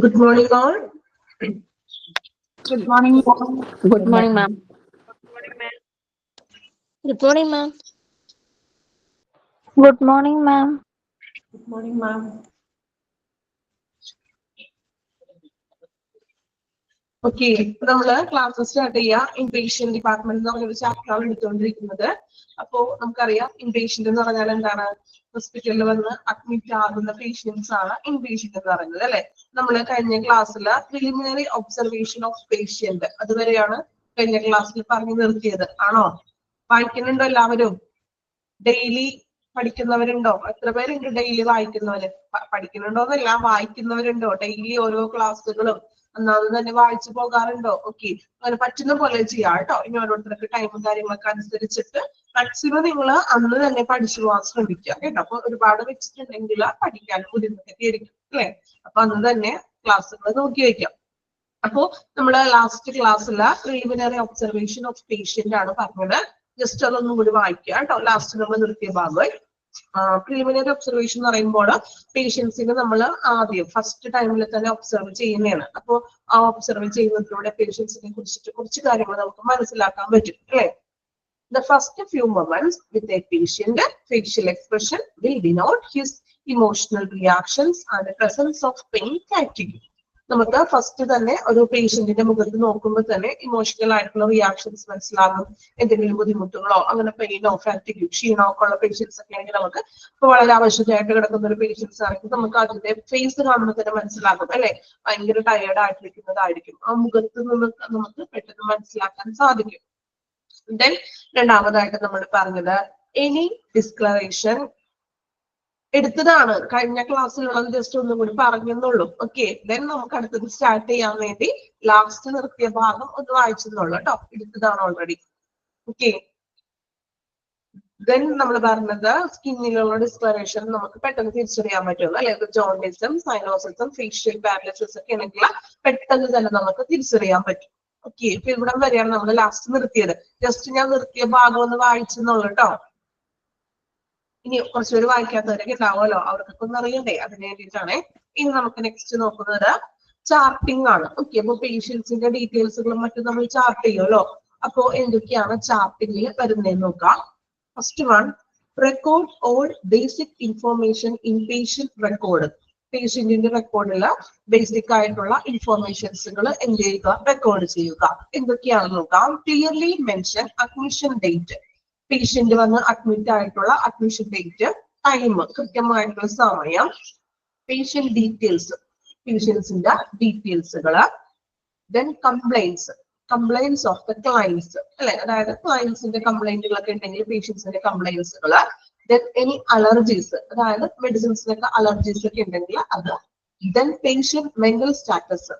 Good morning, all. Good morning, ma'am. Good morning, ma'am. Good morning, ma'am. Good morning, ma'am. Good morning, ma'am. Okay, നമ്മള് class start ചെയ്യാം. Inpatient department എന്ന് പറഞ്ഞൊരു ചാപ്റ്ററാണ് എടുത്തുകൊണ്ടിരിക്കുന്നത്. അപ്പോ നമുക്കറിയാം inpatient എന്ന് പറഞ്ഞാൽ എന്താണ്? ഹോസ്പിറ്റലിൽ വന്ന് അഡ്മിറ്റ് ആകുന്ന പേഷ്യൻസ് ആണ് ഇൻപേഷ്യന്റ് എന്ന് പറയുന്നത്, അല്ലെ? നമ്മള് കഴിഞ്ഞ ക്ലാസ്സിൽ പ്രിലിമിനറി ഒബ്സർവേഷൻ ഓഫ് പേഷ്യന്റ് അതുവരെയാണ് കഴിഞ്ഞ ക്ലാസ്സിൽ പറഞ്ഞു നിർത്തിയത്. ആണോ? വായിക്കുന്നുണ്ടോ എല്ലാവരും? ഡെയിലി പഠിക്കുന്നവരുണ്ടോ? എത്ര പേരുണ്ട് ഡെയിലി വായിക്കുന്നവര്? പഠിക്കുന്നുണ്ടോന്നല്ല, വായിക്കുന്നവരുണ്ടോ? ഡെയിലി ഓരോ ക്ലാസ്സുകളും ഒന്നാമത് തന്നെ വായിച്ചു പോകാറുണ്ടോ? ഓക്കെ, അങ്ങനെ പറ്റുന്ന പോലെ ചെയ്യാം കേട്ടോ. ഇനി ഓരോരുത്തർക്ക് ടൈമും കാര്യങ്ങളൊക്കെ അനുസരിച്ചിട്ട് മാക്സിമം നിങ്ങൾ അന്ന് തന്നെ പഠിച്ചു പോകാൻ ശ്രമിക്കുക കേട്ടോ. അപ്പൊ ഒരുപാട് വെച്ചിട്ടുണ്ടെങ്കിൽ പഠിക്കാൻ ബുദ്ധിമുട്ടൊക്കെ ആയിരിക്കും, അല്ലെ? അപ്പൊ അന്ന് തന്നെ ക്ലാസ്സുകൾ നോക്കി വെക്കാം. അപ്പോ നമ്മള് ലാസ്റ്റ് ക്ലാസ്സിൽ പ്രിലിമിനറി ഒബ്സർവേഷൻ ഓഫ് പേഷ്യന്റ് ആണ് പറഞ്ഞത്. ജസ്റ്റ് അതൊന്നും കൂടി വായിക്കുക കേട്ടോ. ലാസ്റ്റ് നമ്മൾ നിർത്തിയ ഭാഗം പ്രിലിമിനറി ഒബ്സർവേഷൻ എന്ന് പറയുമ്പോൾ പേഷ്യൻസിനെ നമ്മൾ ആദ്യം ഫസ്റ്റ് ടൈമിൽ തന്നെ ഒബ്സർവ് ചെയ്യുന്നതാണ്. അപ്പോ ആ ഒബ്സർവ് ചെയ്യുന്നതിലൂടെ പേഷ്യൻസിനെ കുറിച്ചിട്ട് കുറച്ച് കാര്യങ്ങൾ നമുക്ക് മനസ്സിലാക്കാൻ പറ്റും, അല്ലെ? The first few moments with a patient, facial expression will denote his emotional reactions and the presence of pain fatigue. നമുക്ക് ഫസ്റ്റ് തന്നെ ഒരു പേഷ്യന്റിന്റെ മുഖത്ത് നോക്കുമ്പോൾ തന്നെ ഇമോഷണൽ ആയിട്ടുള്ള റിയാക്ഷൻസ് മനസ്സിലാകും. എന്തെങ്കിലും ബുദ്ധിമുട്ടുകളോ അങ്ങനെ പെയിനോ ഫാറ്റിഗോ ക്ഷീണോ ഒക്കെ ഉള്ള പേഷ്യൻസ് ഒക്കെ ആണെങ്കിൽ നമുക്ക് ഇപ്പൊ വളരെ ആവശ്യമായിട്ട് കിടക്കുന്ന ഒരു പേഷ്യൻസ് ആണെങ്കിൽ നമുക്ക് അതിന്റെ ഫേസ് കാണുമ്പോൾ തന്നെ മനസ്സിലാകും, അല്ലെ? ഭയങ്കര ടയേർഡ് ആയിട്ടിരിക്കുന്നതായിരിക്കും. ആ മുഖത്ത് നിന്ന് നമുക്ക് പെട്ടെന്ന് മനസ്സിലാക്കാൻ സാധിക്കും. ദെൻ രണ്ടാമതായിട്ട് നമ്മൾ പറഞ്ഞത് എനി ഡിസ്ക്ലറേഷൻ എടുത്തതാണ്. കഴിഞ്ഞ ക്ലാസ്സിലുള്ളത് ജസ്റ്റ് ഒന്നും കൂടി പറഞ്ഞെന്നുള്ളൂ. ഓക്കെ, ദെൻ നമുക്ക് അടുത്തത് സ്റ്റാർട്ട് ചെയ്യാൻ വേണ്ടി ലാസ്റ്റ് നിർത്തിയ ഭാഗം ഒന്ന് വായിച്ചെന്നുള്ളൂ കേട്ടോ. എടുത്തതാണ് ഓൾറെഡി. ഓക്കെ, ദെൻ നമ്മൾ പറഞ്ഞത് സ്കിന്നിലുള്ള ഡിസ്ക്ലറേഷൻ നമുക്ക് പെട്ടെന്ന് തിരിച്ചറിയാൻ പറ്റുള്ളൂ, അല്ലെ? ജോണ്ടിസും സൈനോസിസും ഫേഷ്യൽ പാരലിസിസ് ഒക്കെ ആണെങ്കിൽ പെട്ടെന്ന് തന്നെ നമുക്ക് തിരിച്ചറിയാൻ പറ്റും. ഓക്കെ, ഇപ്പൊ ഇവിടെ വരെയാണ് നമ്മൾ ലാസ്റ്റ് നിർത്തിയത്. ജസ്റ്റ് ഞാൻ നിർത്തിയ ഭാഗം ഒന്ന് വായിച്ചെന്നുള്ളൂ കേട്ടോ. ഇനി കുറച്ചുപേര് വായിക്കാത്തവരൊക്കെ ഉണ്ടാവുമല്ലോ, അവർക്കൊക്കെ ഒന്ന് അറിയണ്ടേ, അതിന് വേണ്ടിയിട്ടാണ്. ഇനി നമുക്ക് നെക്സ്റ്റ് നോക്കുന്നത് ചാർട്ടിംഗ് ആണ്. ഓക്കെ, അപ്പൊ പേഷ്യൻസിന്റെ ഡീറ്റെയിൽസുകളും മറ്റും നമ്മൾ ചാർട്ട് ചെയ്യുമല്ലോ. അപ്പോ എന്തൊക്കെയാണ് ചാർട്ടിങ്ങിൽ വരുന്നതെന്ന് നോക്കാം. First one, record all basic information in patient record. പേഷ്യന്റിന്റെ റെക്കോർഡിൽ ബേസിക് ആയിട്ടുള്ള ഇൻഫോർമേഷൻസുകൾ എന്ത് ചെയ്യുക? റെക്കോർഡ് ചെയ്യുക. എന്തൊക്കെയാണെന്ന് നോക്കാം. Clearly mention admission date. Patient വന്ന് അഡ്മിറ്റ് ആയിട്ടുള്ള അഡ്മിഷൻ ഡേറ്റ്, ടൈം, കൃത്യമായിട്ടുള്ള സമയം. പേഷ്യന്റ് ഡീറ്റെയിൽസ്, പേഷ്യൻസിന്റെ ഡീറ്റെയിൽസുകള്. Then complaints, complaints of the clients, അല്ലെ? അതായത് ക്ലയൻസിന്റെ കംപ്ലൈന്റുകളൊക്കെ ഉണ്ടെങ്കിൽ പേഷ്യൻസിന്റെ കംപ്ലൈൻസുകള്. ദെൻ എനി അലർജീസ്, അതായത് മെഡിസിൻസിനൊക്കെ അലർജീസ് ഒക്കെ ഉണ്ടെങ്കിൽ അത്. ദെൻ പേഷ്യന്റ് മെന്റൽ സ്റ്റാറ്റസ്,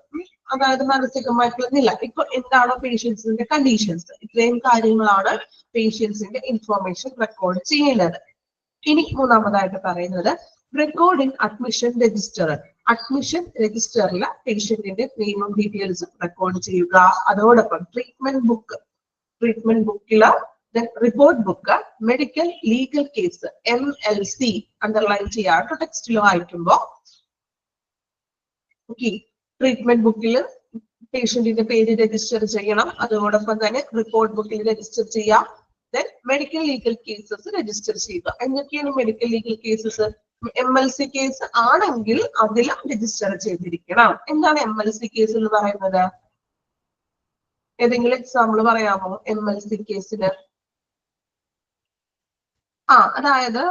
അതായത് മാനസികമായിട്ടുള്ള നില, ഇപ്പൊ എന്താണോ പേഷ്യൻസിന്റെ കണ്ടീഷൻസ്, ഇത്രയും കാര്യങ്ങളാണ് പേഷ്യൻസിന്റെ ഇൻഫോർമേഷൻ റെക്കോർഡ് ചെയ്യുന്നത്. ഇനി മൂന്നാമതായിട്ട് പറയുന്നത് record in admission register. Admission രജിസ്റ്ററിൽ പേഷ്യന്റിന്റെ നെയിമും ഡീറ്റെയിൽസും റെക്കോർഡ് ചെയ്യുക. അതോടൊപ്പം ട്രീറ്റ്മെന്റ് ബുക്ക്, ട്രീറ്റ്മെന്റ് ബുക്കില് report book, medical legal case MLC underline ചെയ്യാട്ടോ ടെക്സ്റ്റിൽ വായിക്കുമ്പോ. ഓക്കെ, ട്രീറ്റ്മെന്റ് ബുക്കിൽ പേഷ്യന്റിന്റെ പേര് രജിസ്റ്റർ ചെയ്യണം. അതോടൊപ്പം തന്നെ റിപ്പോർട്ട് ബുക്കിൽ രജിസ്റ്റർ ചെയ്യാം. Then medical legal cases register ചെയ്യുക. എന്തൊക്കെയാണ് medical legal cases? MLC case ആണെങ്കിൽ അതിൽ രജിസ്റ്റർ ചെയ്തിരിക്കണം. എന്താണ് MLC കേസ് എന്ന് പറയുന്നത്? ഏതെങ്കിലും എക്സാമ്പിൾ പറയാമോ MLC കേസിന്? അതായത്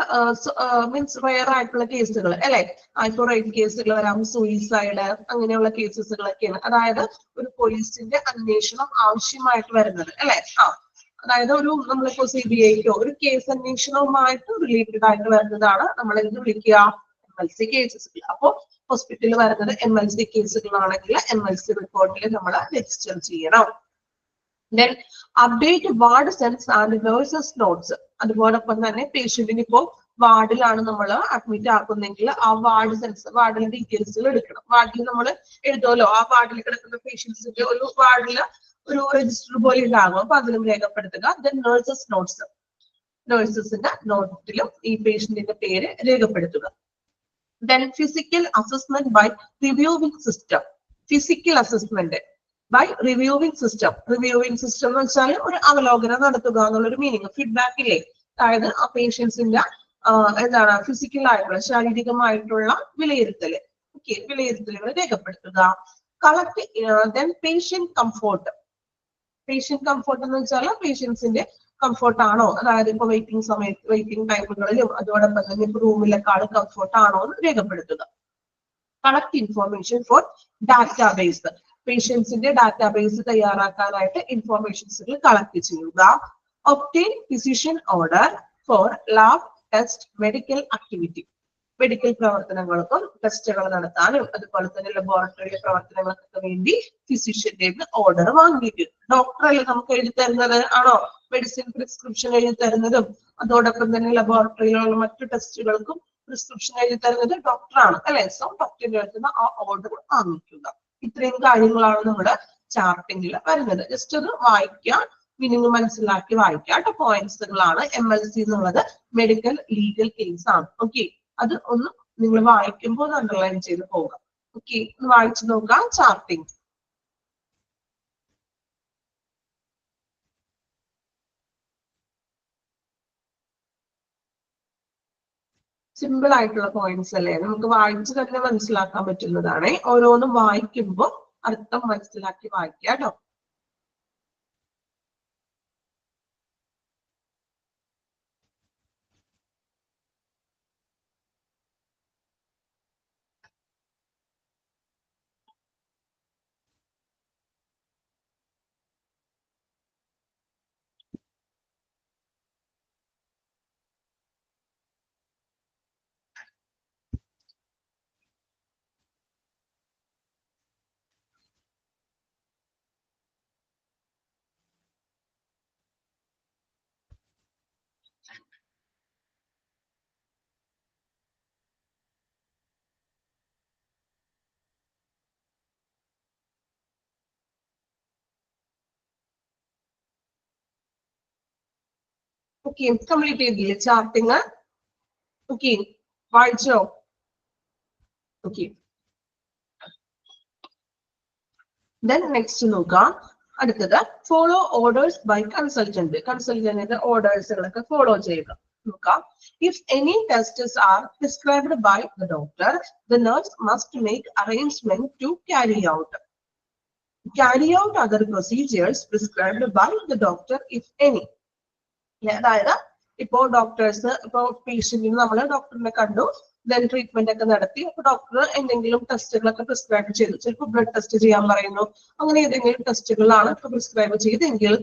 മീൻസ് റയർ ആയിട്ടുള്ള കേസുകൾ, അല്ലെ? ഇപ്പൊ റേപ്പ് കേസുകൾ വരാം, സൂയിസൈഡ്, അങ്ങനെയുള്ള കേസസുകളൊക്കെയാണ്. അതായത് ഒരു പോലീസിന്റെ അന്വേഷണം ആവശ്യമായിട്ട് വരുന്നത്, അല്ലെ? അതായത് ഒരു നമ്മളിപ്പോ CBIക്കോ ഒരു കേസ് അന്വേഷണവുമായിട്ട് റിലേറ്റഡ് ആയിട്ട് വരുന്നതാണ് നമ്മൾ എന്ത് വിളിക്കുക? MLC cases. അപ്പോ ഹോസ്പിറ്റലിൽ വരുന്നത് MLC കേസുകളാണെങ്കിൽ MLC റിപ്പോർട്ടിൽ നമ്മൾ രജിസ്റ്റർ ചെയ്യണം. Then update ward census and nurses notes. അതുപോലൊപ്പം തന്നെ പേഷ്യന്റിന് ഇപ്പോ വാർഡിലാണ് നമ്മൾ അഡ്മിറ്റ് ആക്കുന്നെങ്കിൽ ആ വാർഡ് സെൻസ്, വാർഡിലെ ഡീറ്റെയിൽസുകൾ എടുക്കണം. വാർഡിൽ നമ്മൾ എഴുതുമല്ലോ, ആ വാർഡിൽ കിടക്കുന്ന പേഷ്യൻസിന്റെ ഒരു വാർഡിൽ ഒരു രജിസ്റ്റർ പോലെ ഉണ്ടാകും. അപ്പൊ അതിലും രേഖപ്പെടുത്തുക. ദെൻ നഴ്സസ് നോട്ട്സ്, നഴ്സസിന്റെ നോട്ടിലും ഈ പേഷ്യന്റിന്റെ പേര് രേഖപ്പെടുത്തുക. Then physical assessment by reviewing system. Physical assessment by reviewing system. Reviewing system എന്ന് വെച്ചാൽ ഒരു അവലോകനം നടത്തുക എന്നുള്ളൊരു മീനിങ്. ഫീഡ്ബാക്ക് ഇല്ലേ, അതായത് ആ പേഷ്യൻസിന്റെ എന്താണ് ഫിസിക്കൽ ആയിട്ടുള്ള ശാരീരികമായിട്ടുള്ള വിലയിരുത്തല്, ഓക്കെ, വിലയിരുത്തലുകൾ രേഖപ്പെടുത്തുക. Collect then patient comfort. Patient comfort എന്ന് വെച്ചാൽ പേഷ്യൻസിന്റെ കംഫോർട്ട് ആണോ, അതായത് ഇപ്പൊ വെയിറ്റിംഗ് സമയത്ത് വെയിറ്റിംഗ് ടൈമുകളിലും അതോടൊപ്പം തന്നെ ഇപ്പൊ റൂമിലേക്കാൾ കംഫോർട്ട് ആണോ എന്ന് രേഖപ്പെടുത്തുക. Collect information for database. പേഷ്യൻസിന്റെ ഡാറ്റാബേസ് തയ്യാറാക്കാനായിട്ട് ഇൻഫോർമേഷൻസുകൾ കളക്ട് ചെയ്യുക. Obtain physician order for lab test medical activity. Medical പ്രവർത്തനങ്ങൾക്കും ടെസ്റ്റുകൾ നടത്താനും അതുപോലെ തന്നെ ലബോറട്ടറി പ്രവർത്തനങ്ങൾക്കൊക്കെ വേണ്ടി ഫിസിഷ്യന്റെ ഓർഡർ വാങ്ങിയിട്ട്. ഡോക്ടറല്ലേ നമുക്ക് എഴുതി തരുന്നത്, ആണോ മെഡിസിൻ പ്രിസ്ക്രിപ്ഷൻ എഴുതി തരുന്നതും അതോടൊപ്പം തന്നെ ലബോറട്ടറിയിലുള്ള മറ്റു ടെസ്റ്റുകൾക്കും പ്രിസ്ക്രിപ്ഷൻ എഴുതി തരുന്നത് ഡോക്ടറാണ് അല്ലെ. സോ ഡോക്ടറിന്റെ അടുത്ത് ആ ഓർഡർ വാങ്ങിക്കുക. ഇത്രയും കാര്യങ്ങളാണ് നമ്മുടെ ചാർട്ടിങ്ങിൽ വരുന്നത്. ജസ്റ്റ് ഒന്ന് വായിക്കുക, മീനിങ് മനസ്സിലാക്കി വായിക്കുക കേട്ടോ. പോയിന്റ്സുകളാണ്. MLC എന്നുള്ളത് മെഡിക്കൽ ലീഗൽ കേസ് ആണ്. ഓക്കെ, അത് ഒന്ന് നിങ്ങൾ വായിക്കുമ്പോൾ അണ്ടർലൈൻ ചെയ്ത് പോകാം. ഓക്കെ, ഒന്ന് വായിച്ചു നോക്കാം ചാർട്ടിങ്. സിമ്പിൾ ആയിട്ടുള്ള പോയിന്റ്സ് അല്ലേ, നമുക്ക് വായിച്ചു തന്നെ മനസ്സിലാക്കാൻ പറ്റുന്നതാണ്. ഓരോന്നും വായിക്കുമ്പോൾ അർത്ഥം മനസ്സിലാക്കി വായിക്കുക കേട്ടോ. ഓക്കെ, കംപ്ലീറ്റ് ചെയ്തില്ലേ ചാർട്ടിങ്? ഓക്കെ, വായിച്ചോ? ഓക്കെ, ദെൻ നെക്സ്റ്റ് നോക്കാം. അടുത്തത് ഫോളോ ഓർഡേഴ്സ് ബൈ കൺസൾട്ടന്റ്. കൺസൾട്ടന്റിന്റെ ഓർഡേഴ്സുകളൊക്കെ ഫോളോ ചെയ്യുക. നോക്കാം. If any tests are prescribed by the doctor, the nurse must make arrangement to carry out other procedures prescribed by the doctor if any. അതായത് ഇപ്പോ doctors ഇപ്പോ പേഷ്യന്റിന് നമ്മൾ ഡോക്ടറിനെ കണ്ടു, ദെൻ ട്രീറ്റ്മെന്റ് ഒക്കെ നടത്തി, അപ്പൊ ഡോക്ടർ എന്തെങ്കിലും ടെസ്റ്റുകളൊക്കെ പ്രിസ്ക്രൈബ് ചെയ്തു. ചിലപ്പോൾ ബ്ലഡ് ടെസ്റ്റ് ചെയ്യാൻ പറയുന്നു, അങ്ങനെ ഏതെങ്കിലും ടെസ്റ്റുകളാണ് ഇപ്പൊ പ്രിസ്ക്രൈബ് ചെയ്തെങ്കിൽ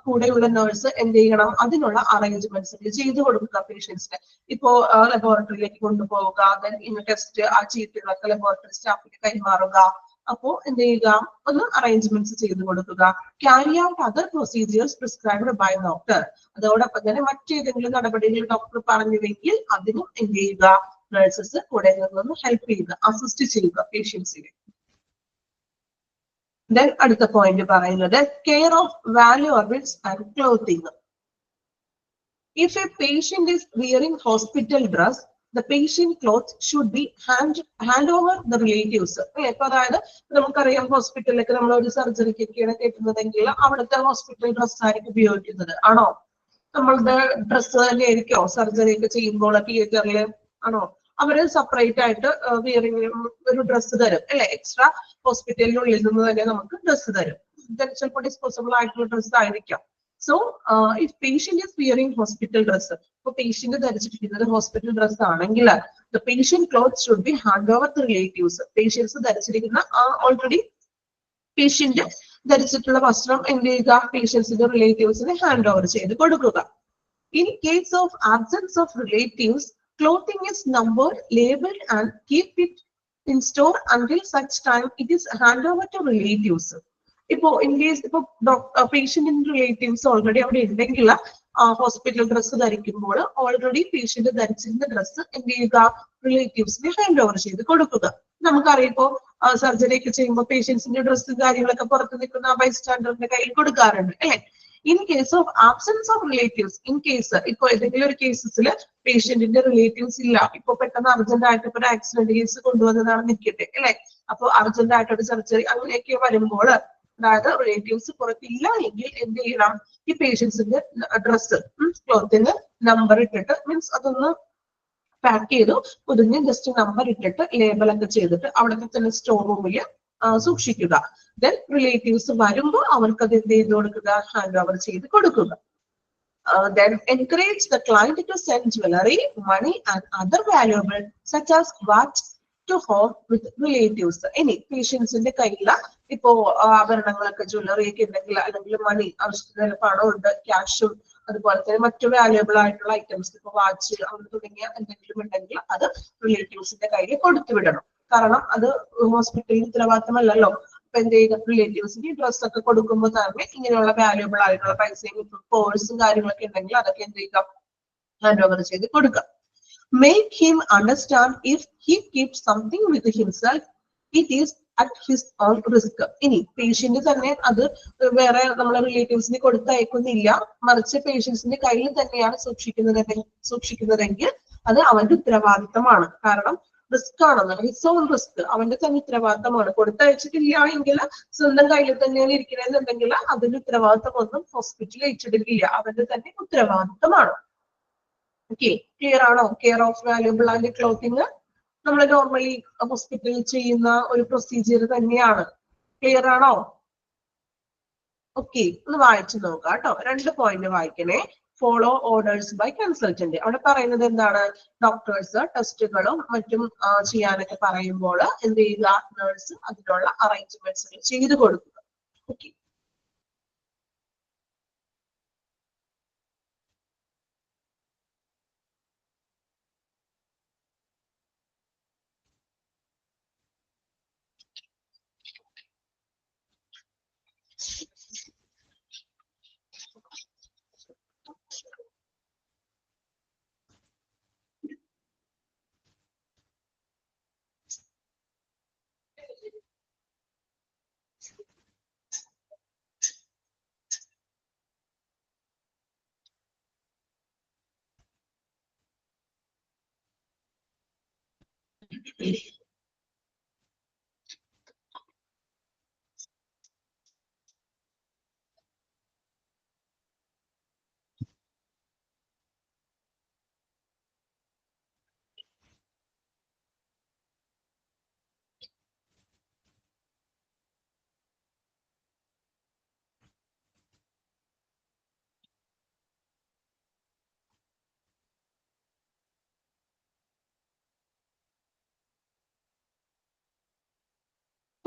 കൂടെയുള്ള നഴ്സ് എന്ത് ചെയ്യണം, അതിനുള്ള അറേഞ്ച്മെന്റ്സ് ചെയ്തു കൊടുക്കുക പേഷ്യൻസിന്. ഇപ്പോ ലബോറട്ടറിയിലേക്ക് കൊണ്ടുപോവുക, ദെൻ ഇന്ന ടെസ്റ്റ് ആ ചീട്ടുകളൊക്കെ ലബോറട്ടറി സ്റ്റാഫിന് കൈമാറുക. അപ്പോ എന്ത് ചെയ്യുക, ഒന്ന് അറേഞ്ച്മെന്റ്സ് ചെയ്തു കൊടുക്കുക. Carry out other procedures prescribed by doctor. അതോടൊപ്പം തന്നെ മറ്റേതെങ്കിലും നടപടികൾ ഡോക്ടർ പറഞ്ഞുവെങ്കിൽ അതിനും എന്ത് ചെയ്യുക, നഴ്സസ് കൂടെ നിന്ന് ഹെൽപ്പ് ചെയ്യുക, അസിസ്റ്റ് ചെയ്യുക പേഷ്യൻസിനെ. ദെൻ അടുത്ത പോയിന്റ് പറയുന്നത് care of valuables and clothing. If A patient is wearing hospital dress, the patient clothes should be hand over the relatives. ഇപ്പൊ അതായത് നമുക്കറിയാം ഹോസ്പിറ്റലിലൊക്കെ നമ്മൾ ഒരു സർജറിക്കൊക്കെയാണ് കേൾക്കുന്നതെങ്കിൽ അവിടുത്തെ ഹോസ്പിറ്റൽ ഡ്രസ് ആയിരിക്കും ഉപയോഗിക്കുന്നത്, ആണോ? നമ്മളുടെ ഡ്രസ്സ് തന്നെ ആയിരിക്കോ സർജറി ഒക്കെ ചെയ്യുമ്പോൾ തിയേറ്ററിൽ, ആണോ? അവര് സെപ്പറേറ്റ് ആയിട്ട് ഒരു ഡ്രസ്സ് തരും അല്ലെ, എക്സ്ട്രാ ഹോസ്പിറ്റലിനുള്ളിൽ നിന്ന് തന്നെ നമുക്ക് ഡ്രസ്സ് തരും. ചിലപ്പോൾ ഡിസ്പോസിബിൾ ആയിട്ടുള്ള ഡ്രസ്സ് ആയിരിക്കാം. So if patient is wearing hospital dress, ഇപ്പൊ പേഷ്യന്റ് ധരിച്ചിരിക്കുന്നത് ഹോസ്പിറ്റൽ ഡ്രസ് ആണെങ്കിൽ the patient cloth should be hand over to relatives. Patients ധരിച്ചിരിക്കുന്ന ഓൾറെഡി പേഷ്യന്റ് ധരിച്ചിട്ടുള്ള വസ്ത്രം എന്ത് ചെയ്യുക, പേഷ്യൻസിന്റെ റിലേറ്റീവ്സിന് ഹാൻഡ് ഓവർ ചെയ്ത് കൊടുക്കുക. In case of absence of relatives, clothing is numbered, labeled and keep it in store until such time it is hand over to relatives. ഇപ്പോ ഇൻ കേസ് ഇപ്പൊ പേഷ്യന്റിന്റെ റിലേറ്റീവ്സ് ഓൾറെഡി അവിടെ ഉണ്ടെങ്കിൽ ഹോസ്പിറ്റൽ ഡ്രസ്സ് ധരിക്കുമ്പോൾ already patient ധരിച്ചിരുന്ന dress എന്ത് ചെയ്യുക, റിലേറ്റീവ്സിന് hand over ചെയ്ത് കൊടുക്കുക. നമുക്കറിയാം ഇപ്പോ സർജറി ഒക്കെ ചെയ്യുമ്പോൾ പേഷ്യൻസിന്റെ ഡ്രസ്സും കാര്യങ്ങളൊക്കെ പുറത്ത് നിൽക്കുന്ന ബൈസ്റ്റാൻഡറിന്റെ കയ്യിൽ കൊടുക്കാറുണ്ട് അല്ലെ. In case of absence of relatives, in case ഇപ്പൊ ഏതെങ്കിലും ഒരു കേസസിൽ പേഷ്യന്റിന്റെ റിലേറ്റീവ്സ് ഇല്ല, ഇപ്പൊ പെട്ടെന്ന് അർജന്റ് ആയിട്ട് ഇപ്പൊ ഒരു ആക്സിഡന്റ് കേസ് കൊണ്ടുവന്നതാണ് നിൽക്കട്ടെ അല്ലെ, അപ്പൊ അർജന്റ് ആയിട്ടൊരു സർജറി അങ്ങനെയൊക്കെ വരുമ്പോൾ, അതായത് റിലേറ്റീവ്സ് പുറത്തില്ല എങ്കിൽ എന്ത് ചെയ്യണം, ഈ പേഷ്യൻസിന്റെ ഡ്രസ്സ് ക്ലോത്തിന് നമ്പർ ഇട്ടിട്ട്, മീൻസ് അതൊന്ന് പാക്ക് ചെയ്തു പൊതിഞ്ഞ് ജസ്റ്റ് നമ്പർ ഇട്ടിട്ട് ലേബലൊക്കെ ചെയ്തിട്ട് അവിടുത്തെ തന്നെ സ്റ്റോർ റൂമിൽ സൂക്ഷിക്കുക. ദെൻ റിലേറ്റീവ്സ് വരുമ്പോൾ അവർക്ക് അത് എന്ത് ചെയ്ത് കൊടുക്കുക, ഹാൻഡ് ഓവർ ചെയ്ത് കൊടുക്കുക. Then encourage the client to send jewelry, money and other valuable such as watch to home with relatives. ഇനി പേഷ്യൻസിന്റെ കയ്യില ഇപ്പോ ആഭരണങ്ങളൊക്കെ ജ്വല്ലറി ഒക്കെ ഉണ്ടെങ്കിൽ, അല്ലെങ്കിൽ മണി ആവശ്യത്തിന് പണം ഉണ്ട്, ക്യാഷും അതുപോലെ തന്നെ മറ്റു വാല്യുബിൾ ആയിട്ടുള്ള ഐറ്റംസ് ഇപ്പൊ വാച്ച് അങ്ങനെ തുടങ്ങിയ എന്തെങ്കിലും ഉണ്ടെങ്കിൽ അത് റിലേറ്റീവ്സിന്റെ കയ്യിൽ കൊടുത്തു വിടണം. കാരണം അത് ഹോസ്പിറ്റലിൽ ഉത്തരവാദിത്തമല്ലല്ലോ. അപ്പൊ എന്ത് ചെയ്യുക, റിലേറ്റീവ്സിന് ഡ്രസ് ഒക്കെ കൊടുക്കുമ്പോൾ തന്നെ ഇങ്ങനെയുള്ള വാല്യുബിൾ ആയിട്ടുള്ള പൈസയും പേഴ്സും കാര്യങ്ങളൊക്കെ ഉണ്ടെങ്കിൽ അതൊക്കെ എന്ത് ചെയ്യുക, ഹാൻഡ് ഓവർ ചെയ്ത് കൊടുക്കുക. Make him understand if he keeps something with himself, it is at his own risk. ഇനി പേഷ്യന്റ് തന്നെ അത് വേറെ നമ്മളെ റിലേറ്റീവ്സിന് കൊടുത്തയക്കുന്നില്ല, മറിച്ച് പേഷ്യൻസിന്റെ കയ്യിൽ തന്നെയാണ് സൂക്ഷിക്കുന്നതെങ്കിൽ അത് അവന്റെ ഉത്തരവാദിത്തമാണ്. കാരണം റിസ്ക് ആണെന്ന്, ഹിസ് ഓൺ റിസ്ക്, അവന്റെ തന്നെ ഉത്തരവാദിത്തമാണ്. കൊടുത്തയച്ചിട്ടില്ല എങ്കിൽ സ്വന്തം കയ്യിൽ തന്നെയാണ് ഇരിക്കണമെന്നുണ്ടെങ്കിൽ അതിന്റെ ഉത്തരവാദിത്തം ഒന്നും ഹോസ്പിറ്റലിൽ ഏറ്റെടുക്കില്ല, അവന്റെ തന്നെ ഉത്തരവാദിത്തമാണ്. ഓക്കെ, ക്ലിയർ ആണോ? Care of valuable and clothing നമ്മൾ നോർമലി ഹോസ്പിറ്റലിൽ ചെയ്യുന്ന ഒരു പ്രൊസീജിയർ തന്നെയാണ്. ക്ലിയർ ആണോ? ഓക്കെ, ഒന്ന് വായിച്ചു നോക്കാം കേട്ടോ. 2 പോയിന്റ് വായിക്കണേ. Follow orders by consultant. അവിടെ പറയുന്നത് എന്താണ്, ഡോക്ടേഴ്സ് ടെസ്റ്റുകളും മറ്റും ചെയ്യാനൊക്കെ പറയുമ്പോൾ എന്ത് ചെയ്യുക, നേഴ്സ് അതിനുള്ള അറേഞ്ച്മെന്റ്സ് ചെയ്തു കൊടുക്കുക. ഓക്കെ,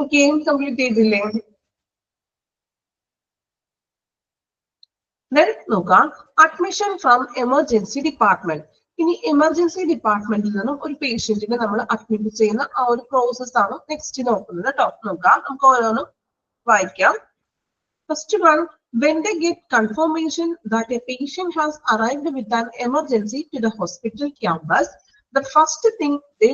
ഓക്കെ, കംപ്ലീറ്റ് ചെയ്തില്ലേ? നോക്കാം, അഡ്മിഷൻ ഫ്രം എമർജൻസി ഡിപ്പാർട്ട്മെന്റ്. ഇനി എമർജൻസി ഡിപ്പാർട്ട്മെന്റിൽ നിന്നും ഒരു പേഷ്യന്റിനെ നമ്മൾ അഡ്മിറ്റ് ചെയ്യുന്ന ആ ഒരു പ്രോസസ് ആണ് നെക്സ്റ്റ് നോക്കുന്നത് കേട്ടോ. നോക്കാം, നമുക്ക് ഓരോന്നും വായിക്കാം. First one, when they get confirmation that a patient has arrived with an emergency to the hospital campus, the first thing they